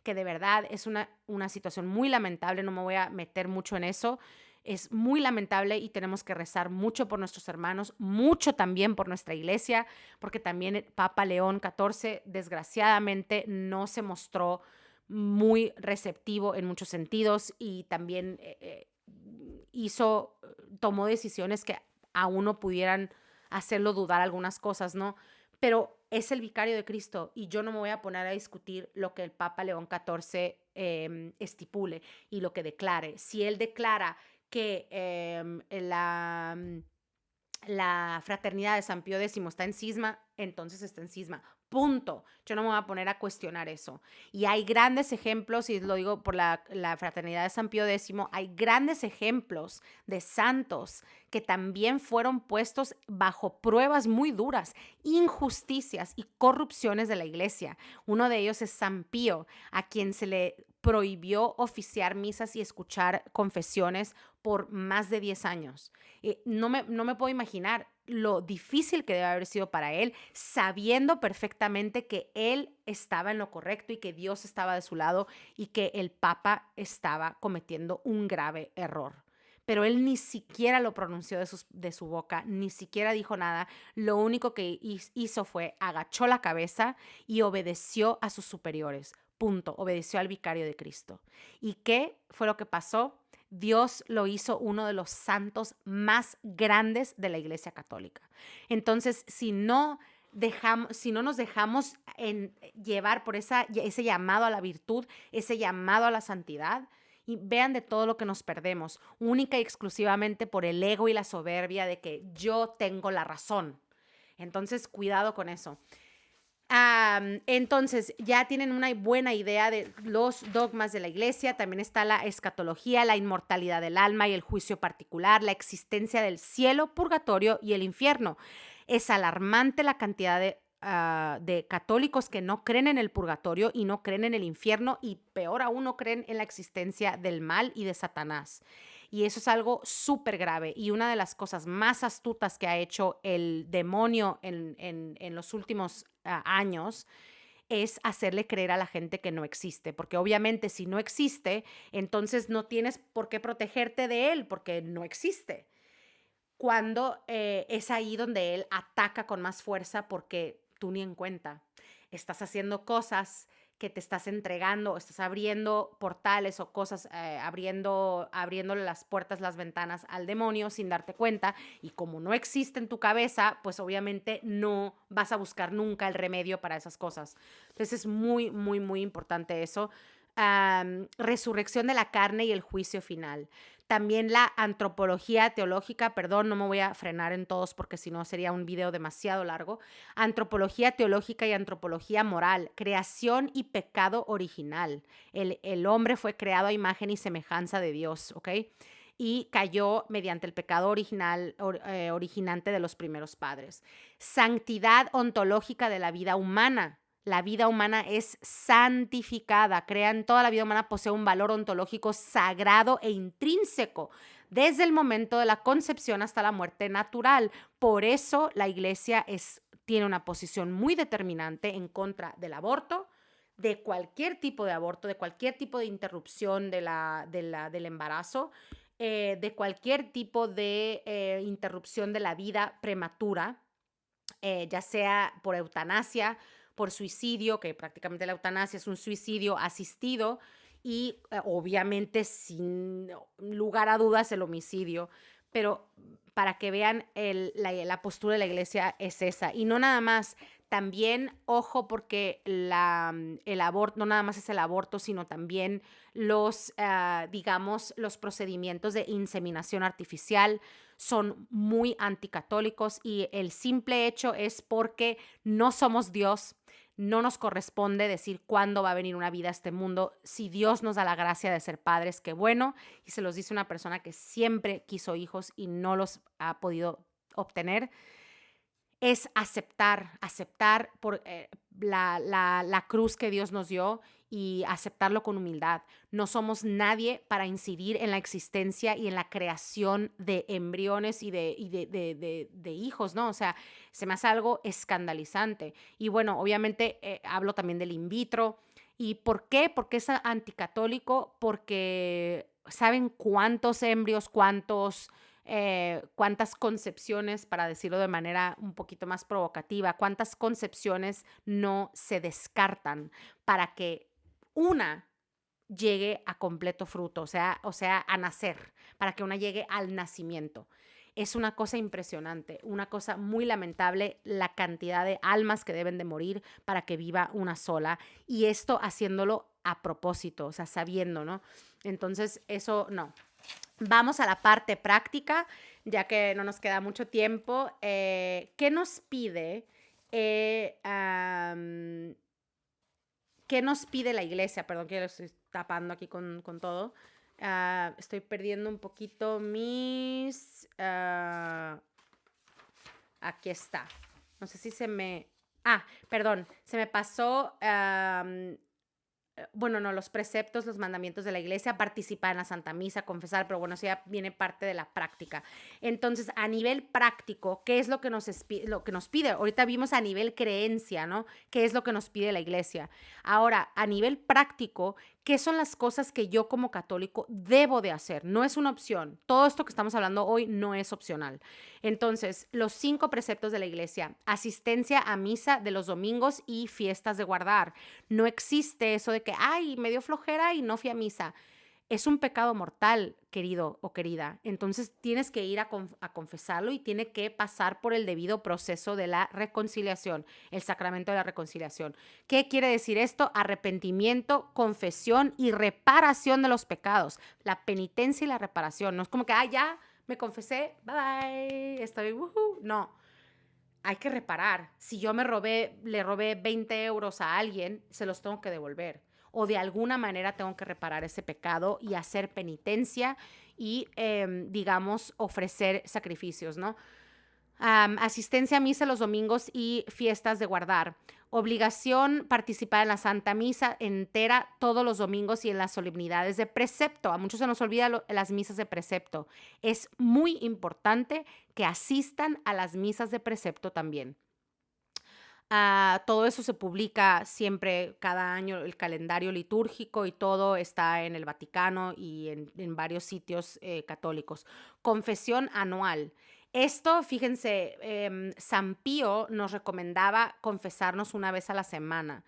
que de verdad es una situación muy lamentable, no me voy a meter mucho en eso, es muy lamentable y tenemos que rezar mucho por nuestros hermanos, mucho también por nuestra iglesia, porque también el Papa León XIV desgraciadamente no se mostró muy receptivo en muchos sentidos y también tomó decisiones que a uno pudieran hacerlo dudar algunas cosas, ¿no? Pero es el vicario de Cristo y yo no me voy a poner a discutir lo que el Papa León XIV estipule y lo que declare. Si él declara que la fraternidad de San Pío X está en cisma, entonces está en cisma. Punto. Yo no me voy a poner a cuestionar eso. Y hay grandes ejemplos, y lo digo por la fraternidad de San Pío X, hay grandes ejemplos de santos que también fueron puestos bajo pruebas muy duras, injusticias y corrupciones de la iglesia. Uno de ellos es San Pío, a quien se le prohibió oficiar misas y escuchar confesiones por más de 10 años. No me puedo imaginar lo difícil que debe haber sido para él, sabiendo perfectamente que él estaba en lo correcto y que Dios estaba de su lado y que el Papa estaba cometiendo un grave error. Pero él ni siquiera lo pronunció de su boca, ni siquiera dijo nada. Lo único que hizo fue agachó la cabeza y obedeció a sus superiores. Punto. Obedeció al vicario de Cristo. ¿Y qué fue lo que pasó? Dios lo hizo uno de los santos más grandes de la Iglesia Católica. Entonces, si no nos dejamos llevar por ese llamado a la virtud, ese llamado a la santidad, y vean de todo lo que nos perdemos, única y exclusivamente por el ego y la soberbia de que yo tengo la razón. Entonces, cuidado con eso. Entonces, ya tienen una buena idea de los dogmas de la iglesia. También está la escatología, la inmortalidad del alma y el juicio particular, la existencia del cielo, purgatorio y el infierno. Es alarmante la cantidad de católicos que no creen en el purgatorio y no creen en el infierno, y peor aún, no creen en la existencia del mal y de Satanás. Y eso es algo súper grave, y una de las cosas más astutas que ha hecho el demonio en los últimos años es hacerle creer a la gente que no existe, porque obviamente si no existe, entonces no tienes por qué protegerte de él, porque no existe. Cuando es ahí donde él ataca con más fuerza, porque tú ni en cuenta. Estás haciendo cosas que te estás entregando, o estás abriendo portales o cosas, abriéndole las puertas, las ventanas al demonio sin darte cuenta, y como no existe en tu cabeza, pues obviamente no vas a buscar nunca el remedio para esas cosas. Entonces es muy, muy, muy importante eso. Resurrección de la carne y el juicio final. También la antropología teológica, perdón, no me voy a frenar en todos porque si no sería un video demasiado largo. Antropología teológica y antropología moral, creación y pecado original. El hombre fue creado a imagen y semejanza de Dios, ¿ok? Y cayó mediante el pecado originante de los primeros padres. Santidad ontológica de la vida humana. La vida humana es santificada. Crean, toda la vida humana posee un valor ontológico sagrado e intrínseco desde el momento de la concepción hasta la muerte natural. Por eso la iglesia tiene una posición muy determinante en contra del aborto, de cualquier tipo de aborto, de cualquier tipo de interrupción del embarazo, de cualquier tipo de interrupción de la vida prematura, ya sea por eutanasia, por suicidio, que prácticamente la eutanasia es un suicidio asistido, y obviamente sin lugar a dudas el homicidio. Pero para que vean la postura de la iglesia es esa. Y no nada más, también, ojo, porque el aborto no nada más es el aborto, sino también digamos, los procedimientos de inseminación artificial son muy anticatólicos, y el simple hecho es porque no somos Dios. No nos corresponde decir cuándo va a venir una vida a este mundo. Si Dios nos da la gracia de ser padres, qué bueno. Y se los dice una persona que siempre quiso hijos y no los ha podido obtener. Es aceptar por la cruz que Dios nos dio, y aceptarlo con humildad. No somos nadie para incidir en la existencia y en la creación de embriones y de hijos, ¿no? O sea, se me hace algo escandalizante. Y bueno, obviamente hablo también del in vitro. ¿Y por qué? Porque es anticatólico, porque ¿saben cuántos embrios, cuántas concepciones, para decirlo de manera un poquito más provocativa, cuántas concepciones no se descartan para que una llegue a completo fruto, o sea, a nacer, para que una llegue al nacimiento? Es una cosa impresionante, una cosa muy lamentable, la cantidad de almas que deben de morir para que viva una sola, y esto haciéndolo a propósito, o sea, sabiendo, ¿no? Entonces, eso no. Vamos a la parte práctica, ya que no nos queda mucho tiempo. ¿Qué nos pide ¿Qué nos pide la iglesia? Perdón que ya lo estoy tapando aquí con todo. Estoy perdiendo un poquito mis... aquí está. No sé si se me... perdón, se me pasó... bueno, no, los preceptos, los mandamientos de la iglesia, participar en la Santa Misa, confesar, pero bueno, eso ya viene parte de la práctica. Entonces, a nivel práctico, ¿qué es lo que lo que nos pide? Ahorita vimos a nivel creencia, ¿no? ¿Qué es lo que nos pide la iglesia? Ahora, a nivel práctico, ¿qué son las cosas que yo como católico debo de hacer? No es una opción. Todo esto que estamos hablando hoy no es opcional. Entonces, los 5 preceptos de la iglesia: asistencia a misa de los domingos y fiestas de guardar. No existe eso de que, ay, me dio flojera y no fui a misa. Es un pecado mortal, querido o querida. Entonces tienes que ir a confesarlo y tiene que pasar por el debido proceso de la reconciliación, el sacramento de la reconciliación. ¿Qué quiere decir esto? Arrepentimiento, confesión y reparación de los pecados. La penitencia y la reparación. No es como que, ya me confesé, bye bye, estoy, no. Hay que reparar. Si yo le robé 20 euros a alguien, se los tengo que devolver. O de alguna manera tengo que reparar ese pecado y hacer penitencia y, digamos, ofrecer sacrificios, ¿no? Asistencia a misa los domingos y fiestas de guardar. Obligación participar en la Santa Misa entera todos los domingos y en las solemnidades de precepto. A muchos se nos olvida las misas de precepto. Es muy importante que asistan a las misas de precepto también. Todo eso se publica siempre, cada año, el calendario litúrgico y todo está en el Vaticano y en varios sitios católicos. Confesión anual. Esto, fíjense, San Pío nos recomendaba confesarnos una vez a la semana.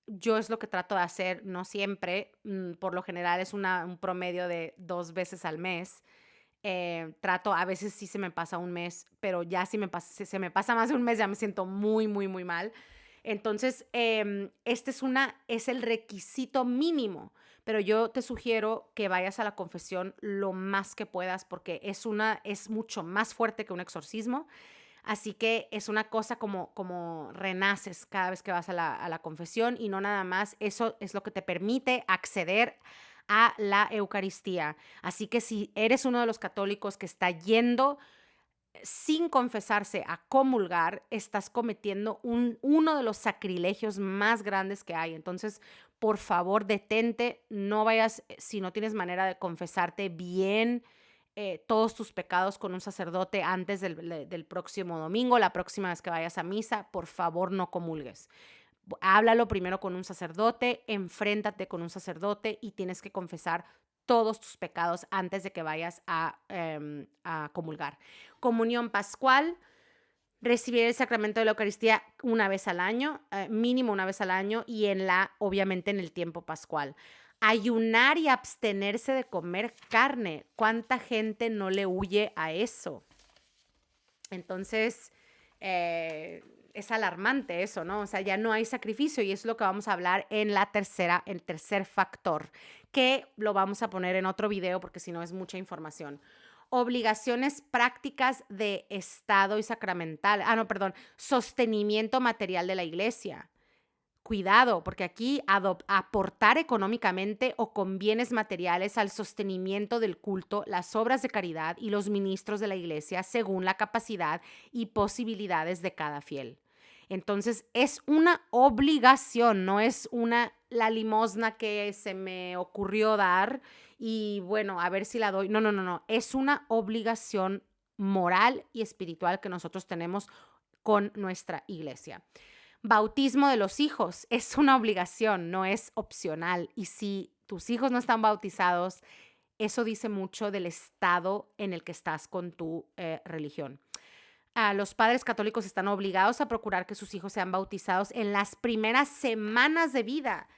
Yo es lo que trato de hacer, no siempre, por lo general es un promedio de 2 veces al mes. Trato, a veces sí se me pasa un mes, pero ya si se me pasa más de un mes ya me siento muy, muy, muy mal. Entonces, este es el requisito mínimo, pero yo te sugiero que vayas a la confesión lo más que puedas porque es mucho más fuerte que un exorcismo. Así que es una cosa como renaces cada vez que vas a la confesión y no nada más. Eso es lo que te permite acceder a la Eucaristía. Así que si eres uno de los católicos que está yendo sin confesarse a comulgar, estás cometiendo uno de los sacrilegios más grandes que hay. Entonces, por favor, detente, no vayas, si no tienes manera de confesarte bien todos tus pecados con un sacerdote antes del próximo domingo, la próxima vez que vayas a misa, por favor no comulgues. Háblalo primero con un sacerdote, enfréntate con un sacerdote y tienes que confesar todos tus pecados antes de que vayas a comulgar. Comunión pascual, recibir el sacramento de la Eucaristía una vez al año, mínimo una vez al año y obviamente en el tiempo pascual. Ayunar y abstenerse de comer carne. ¿Cuánta gente no le huye a eso? Entonces, es alarmante eso, ¿no? O sea, ya no hay sacrificio y es lo que vamos a hablar en el tercer factor, que lo vamos a poner en otro video porque si no es mucha información. Obligaciones prácticas de Estado y sacramental. Sostenimiento material de la iglesia. Cuidado, porque aquí aportar económicamente o con bienes materiales al sostenimiento del culto, las obras de caridad y los ministros de la iglesia según la capacidad y posibilidades de cada fiel. Entonces, es una obligación, no es la limosna que se me ocurrió dar y bueno, a ver si la doy. No, no, no, no. Es una obligación moral y espiritual que nosotros tenemos con nuestra iglesia. Bautismo de los hijos es una obligación, no es opcional. Y si tus hijos no están bautizados, eso dice mucho del estado en el que estás con tu religión. Los padres católicos están obligados a procurar que sus hijos sean bautizados en las primeras semanas de vida.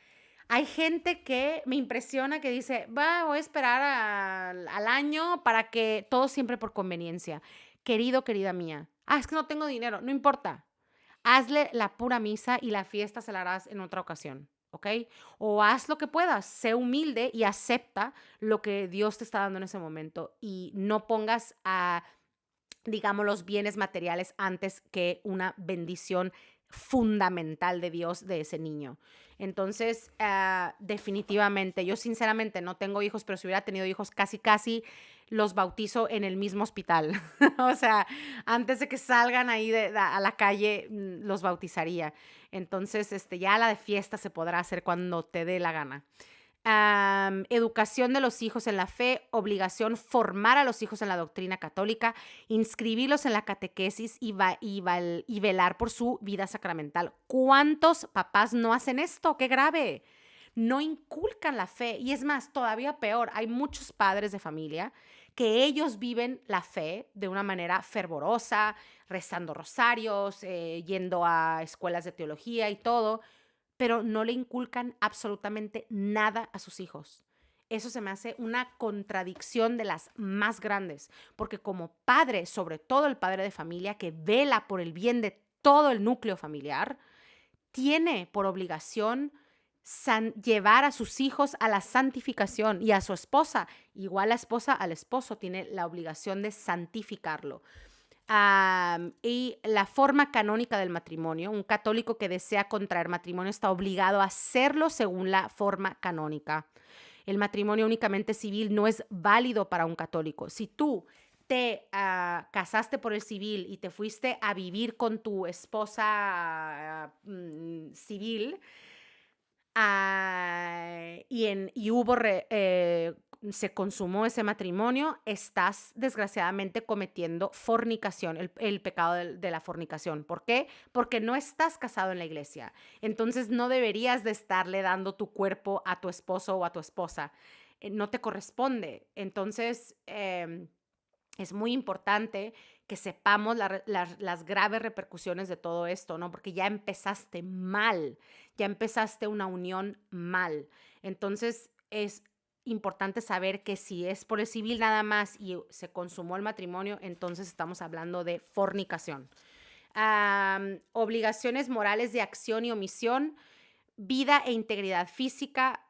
Hay gente que me impresiona que dice, voy a esperar al año para que todo siempre por conveniencia. Querido, querida mía, es que no tengo dinero, no importa. Hazle la pura misa y la fiesta se la harás en otra ocasión, ¿ok? O haz lo que puedas, sé humilde y acepta lo que Dios te está dando en ese momento y no pongas digamos, los bienes materiales antes que una bendición fundamental de Dios de ese niño. Entonces, definitivamente, yo sinceramente no tengo hijos, pero si hubiera tenido hijos, casi, casi los bautizo en el mismo hospital. O sea, antes de que salgan ahí a la calle, los bautizaría. Entonces, ya la de fiesta se podrá hacer cuando te dé la gana. Educación de los hijos en la fe, obligación formar a los hijos en la doctrina católica, inscribirlos en la catequesis y velar por su vida sacramental. ¿Cuántos papás no hacen esto? ¡Qué grave! No inculcan la fe y es más, todavía peor, hay muchos padres de familia que ellos viven la fe de una manera fervorosa, rezando rosarios, yendo a escuelas de teología y todo, pero no le inculcan absolutamente nada a sus hijos. Eso se me hace una contradicción de las más grandes, porque como padre, sobre todo el padre de familia que vela por el bien de todo el núcleo familiar, tiene por obligación llevar a sus hijos a la santificación y a su esposa, igual la esposa al esposo, tiene la obligación de santificarlo. Y la forma canónica del matrimonio, un católico que desea contraer matrimonio está obligado a hacerlo según la forma canónica. El matrimonio únicamente civil no es válido para un católico. Si tú te casaste por el civil y te fuiste a vivir con tu esposa civil, se consumó ese matrimonio, estás desgraciadamente cometiendo fornicación, el pecado de la fornicación. ¿Por qué? Porque no estás casado en la iglesia. Entonces no deberías de estarle dando tu cuerpo a tu esposo o a tu esposa. No te corresponde. Entonces, es muy importante que sepamos las graves repercusiones de todo esto, ¿no? Porque ya empezaste mal, ya empezaste una unión mal. Entonces, es importante saber que si es por el civil nada más y se consumó el matrimonio, entonces estamos hablando de fornicación. Obligaciones morales de acción y omisión, vida e integridad física.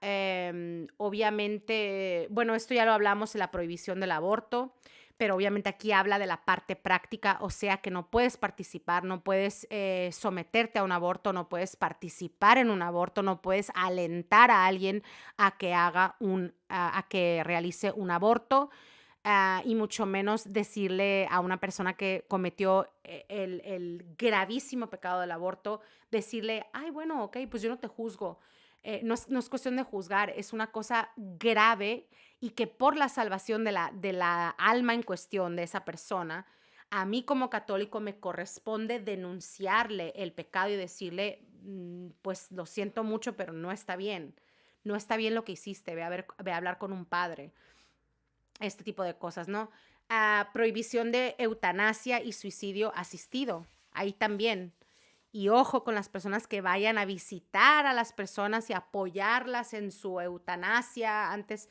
Obviamente, bueno, esto ya lo hablamos en la prohibición del aborto, pero obviamente aquí habla de la parte práctica, o sea que no puedes participar, no puedes someterte a un aborto, no puedes participar en un aborto, no puedes alentar a alguien a que a que realice un aborto. Y mucho menos decirle a una persona que cometió el gravísimo pecado del aborto, decirle, ay, bueno, ok, pues yo no te juzgo. No es cuestión de juzgar, es una cosa grave y que por la salvación de la alma en cuestión de esa persona, a mí como católico me corresponde denunciarle el pecado y decirle, pues lo siento mucho, pero no está bien. No está bien lo que hiciste, ve a hablar con un padre. Este tipo de cosas, ¿no? Prohibición de eutanasia y suicidio asistido. Ahí también. Y ojo con las personas que vayan a visitar a las personas y apoyarlas en su eutanasia. Antes,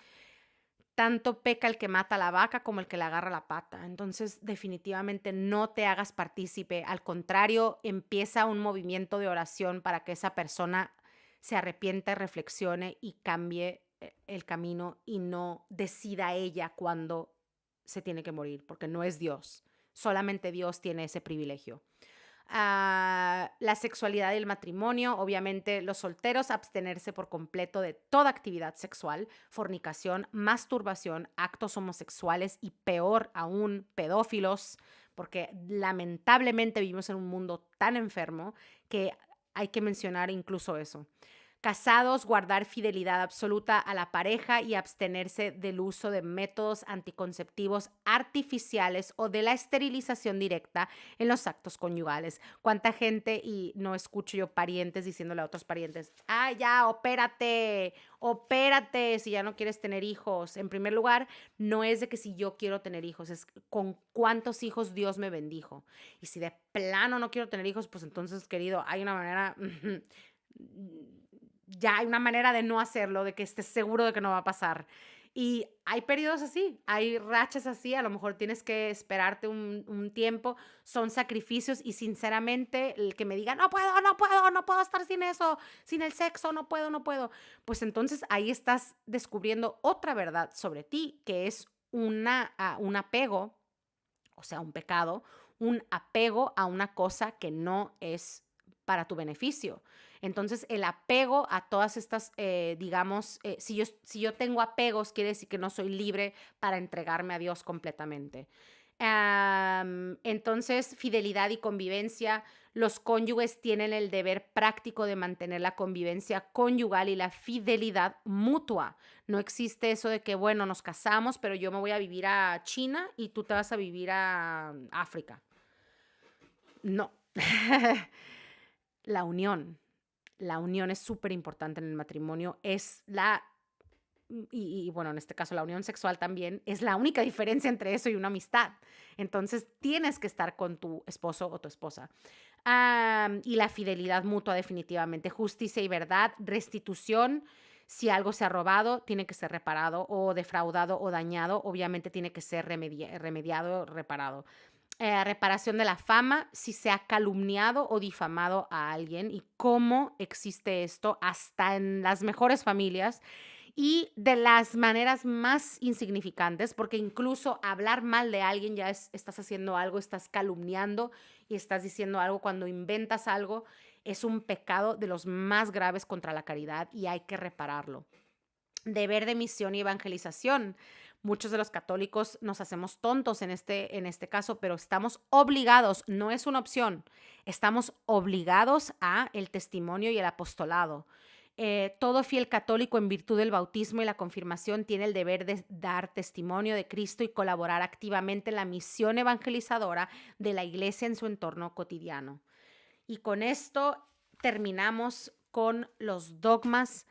tanto peca el que mata a la vaca como el que le agarra la pata. Entonces, definitivamente no te hagas partícipe. Al contrario, empieza un movimiento de oración para que esa persona se arrepienta, reflexione y cambie el camino y no decida ella cuándo se tiene que morir, porque no es Dios. Solamente Dios tiene ese privilegio. La sexualidad y el matrimonio, obviamente los solteros abstenerse por completo de toda actividad sexual, fornicación, masturbación, actos homosexuales y peor aún pedófilos, porque lamentablemente vivimos en un mundo tan enfermo que hay que mencionar incluso eso. Casados, guardar fidelidad absoluta a la pareja y abstenerse del uso de métodos anticonceptivos artificiales o de la esterilización directa en los actos conyugales. ¿Cuánta gente, y no escucho yo parientes diciéndole a otros parientes, ya, opérate si ya no quieres tener hijos? En primer lugar, no es de que si yo quiero tener hijos, es con cuántos hijos Dios me bendijo. Y si de plano no quiero tener hijos, pues entonces, querido, hay una manera... ya hay una manera de no hacerlo, de que estés seguro de que no va a pasar. Y hay periodos así, hay rachas así, a lo mejor tienes que esperarte un tiempo, son sacrificios y sinceramente el que me diga, no puedo, no puedo, no puedo estar sin eso, sin el sexo, no puedo, no puedo, pues entonces ahí estás descubriendo otra verdad sobre ti, que es un apego o sea, un pecado, un apego a una cosa que no es para tu beneficio. Entonces, el apego a todas estas, digamos, si yo tengo apegos, quiere decir que no soy libre para entregarme a Dios completamente. Entonces, fidelidad y convivencia. Los cónyuges tienen el deber práctico de mantener la convivencia conyugal y la fidelidad mutua. No existe eso de que, bueno, nos casamos, pero yo me voy a vivir a China y tú te vas a vivir a África. No. La unión. La unión es súper importante en el matrimonio. Bueno, en este caso la unión sexual también, es la única diferencia entre eso y una amistad. Entonces tienes que estar con tu esposo o tu esposa. Y la fidelidad mutua definitivamente, justicia y verdad, restitución. Si algo se ha robado, tiene que ser reparado o defraudado o dañado, obviamente tiene que ser remediado, reparado. Reparación de la fama, si se ha calumniado o difamado a alguien y cómo existe esto hasta en las mejores familias y de las maneras más insignificantes, porque incluso hablar mal de alguien ya estás haciendo algo, estás calumniando y estás diciendo algo, cuando inventas algo, es un pecado de los más graves contra la caridad y hay que repararlo. Deber de misión y evangelización. Muchos de los católicos nos hacemos tontos en este caso, pero estamos obligados, no es una opción, estamos obligados a el testimonio y el apostolado. Todo fiel católico en virtud del bautismo y la confirmación tiene el deber de dar testimonio de Cristo y colaborar activamente en la misión evangelizadora de la iglesia en su entorno cotidiano. Y con esto terminamos con los dogmas,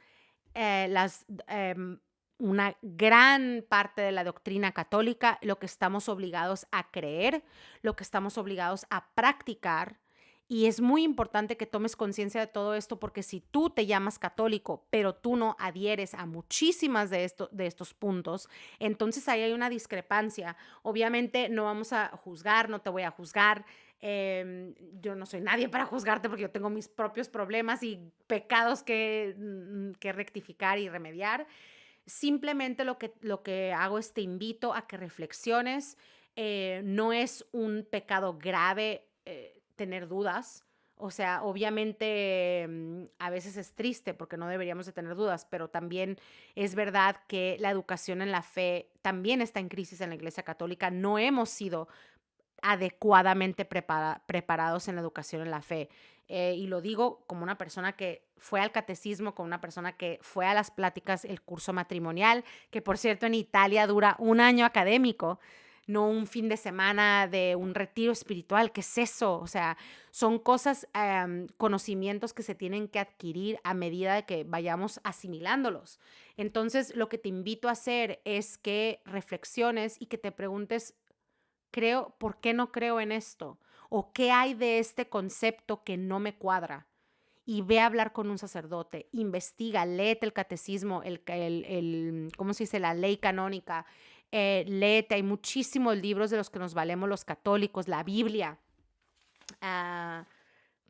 una gran parte de la doctrina católica, lo que estamos obligados a creer, lo que estamos obligados a practicar. Y es muy importante que tomes conciencia de todo esto, porque si tú te llamas católico, pero tú no adhieres a muchísimas de estos puntos, entonces ahí hay una discrepancia. Obviamente no vamos a juzgar, no te voy a juzgar. Yo no soy nadie para juzgarte porque yo tengo mis propios problemas y pecados que rectificar y remediar. Simplemente lo que hago es te invito a que reflexiones. No es un pecado grave tener dudas. O sea, obviamente a veces es triste porque no deberíamos de tener dudas, pero también es verdad que la educación en la fe también está en crisis en la Iglesia Católica. No hemos sido adecuadamente preparados en la educación en la fe. Y lo digo como una persona que fue al catecismo, como una persona que fue a las pláticas, el curso matrimonial, que por cierto en Italia dura un año académico, no un fin de semana de un retiro espiritual. ¿Qué es eso? O sea, son cosas, conocimientos que se tienen que adquirir a medida de que vayamos asimilándolos. Entonces, lo que te invito a hacer es que reflexiones y que te preguntes, ¿por qué no creo en esto? ¿O qué hay de este concepto que no me cuadra? Y ve a hablar con un sacerdote, investiga, léete el catecismo, ¿cómo se dice? La ley canónica, léete, hay muchísimos libros de los que nos valemos los católicos, la Biblia.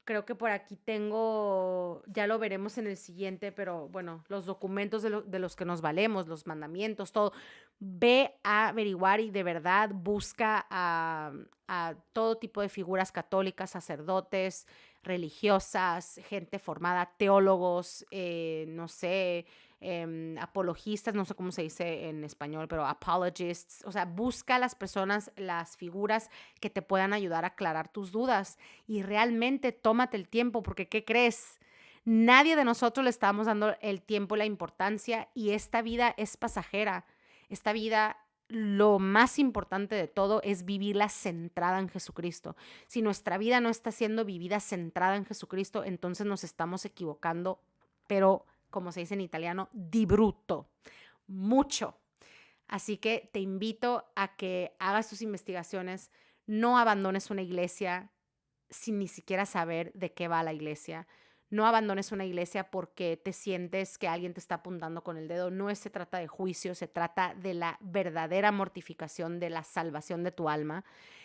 Creo que por aquí tengo, ya lo veremos en el siguiente, pero bueno, los documentos de los que nos valemos, los mandamientos, todo. Ve a averiguar y de verdad busca a todo tipo de figuras católicas, sacerdotes, religiosas, gente formada, teólogos, no sé, apologistas, no sé cómo se dice en español, pero apologists. O sea, busca a las personas, las figuras que te puedan ayudar a aclarar tus dudas y realmente tómate el tiempo, porque ¿qué crees? Nadie de nosotros le estamos dando el tiempo y la importancia, y esta vida es pasajera. Esta vida, lo más importante de todo es vivirla centrada en Jesucristo. Si nuestra vida no está siendo vivida centrada en Jesucristo, entonces nos estamos equivocando, pero como se dice en italiano, di brutto, mucho. Así que te invito a que hagas tus investigaciones, no abandones una iglesia sin ni siquiera saber de qué va la iglesia. No abandones una iglesia porque te sientes que alguien te está apuntando con el dedo. No se trata de juicio, se trata de la verdadera mortificación, de la salvación de tu alma.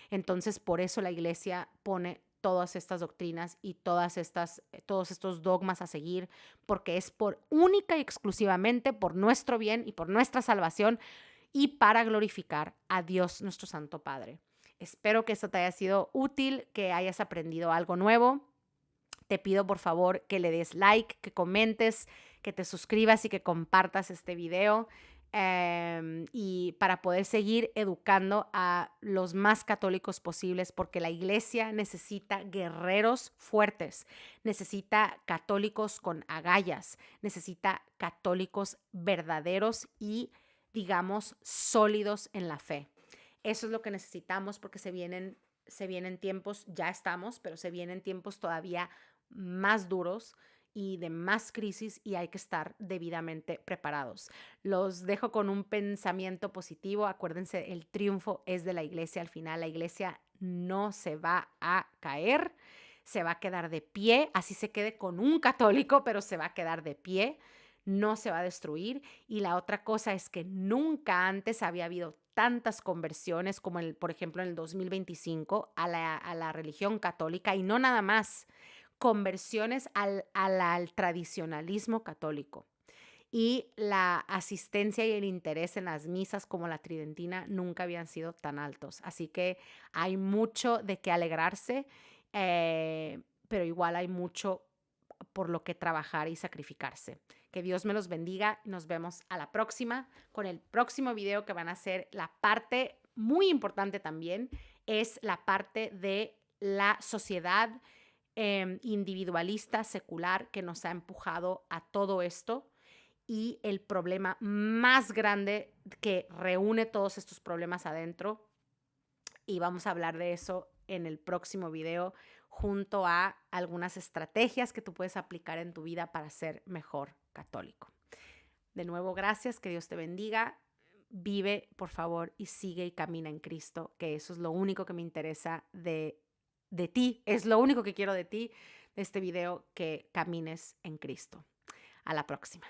Entonces, por eso la iglesia pone todas estas doctrinas y todos estos dogmas a seguir, porque es única y exclusivamente por nuestro bien y por nuestra salvación y para glorificar a Dios nuestro Santo Padre. Espero que esto te haya sido útil, que hayas aprendido algo nuevo. Te pido por favor que le des like, que comentes, que te suscribas y que compartas este video y para poder seguir educando a los más católicos posibles, porque la iglesia necesita guerreros fuertes, necesita católicos con agallas, necesita católicos verdaderos y, digamos, sólidos en la fe. Eso es lo que necesitamos porque se vienen tiempos, ya estamos, pero se vienen tiempos todavía más duros y de más crisis y hay que estar debidamente preparados. Los dejo con un pensamiento positivo. Acuérdense, el triunfo es de la iglesia al final. La iglesia no se va a caer, se va a quedar de pie, así se quede con un católico, pero se va a quedar de pie, no se va a destruir. Y la otra cosa es que nunca antes había habido tantas conversiones como, por ejemplo, en el 2025 a la religión católica y no nada más conversiones al tradicionalismo católico. Y la asistencia y el interés en las misas como la tridentina nunca habían sido tan altos. Así que hay mucho de qué alegrarse, pero igual hay mucho por lo que trabajar y sacrificarse. Que Dios me los bendiga. Nos vemos a la próxima con el próximo video que van a ser la parte muy importante también, es la parte de la sociedad individualista, secular, que nos ha empujado a todo esto y el problema más grande que reúne todos estos problemas adentro. Y vamos a hablar de eso en el próximo video junto a algunas estrategias que tú puedes aplicar en tu vida para ser mejor católico. De nuevo, gracias, que Dios te bendiga. Vive, por favor, y sigue y camina en Cristo, que eso es lo único que me interesa de ti, es lo único que quiero de ti, de este video, que camines en Cristo. A la próxima.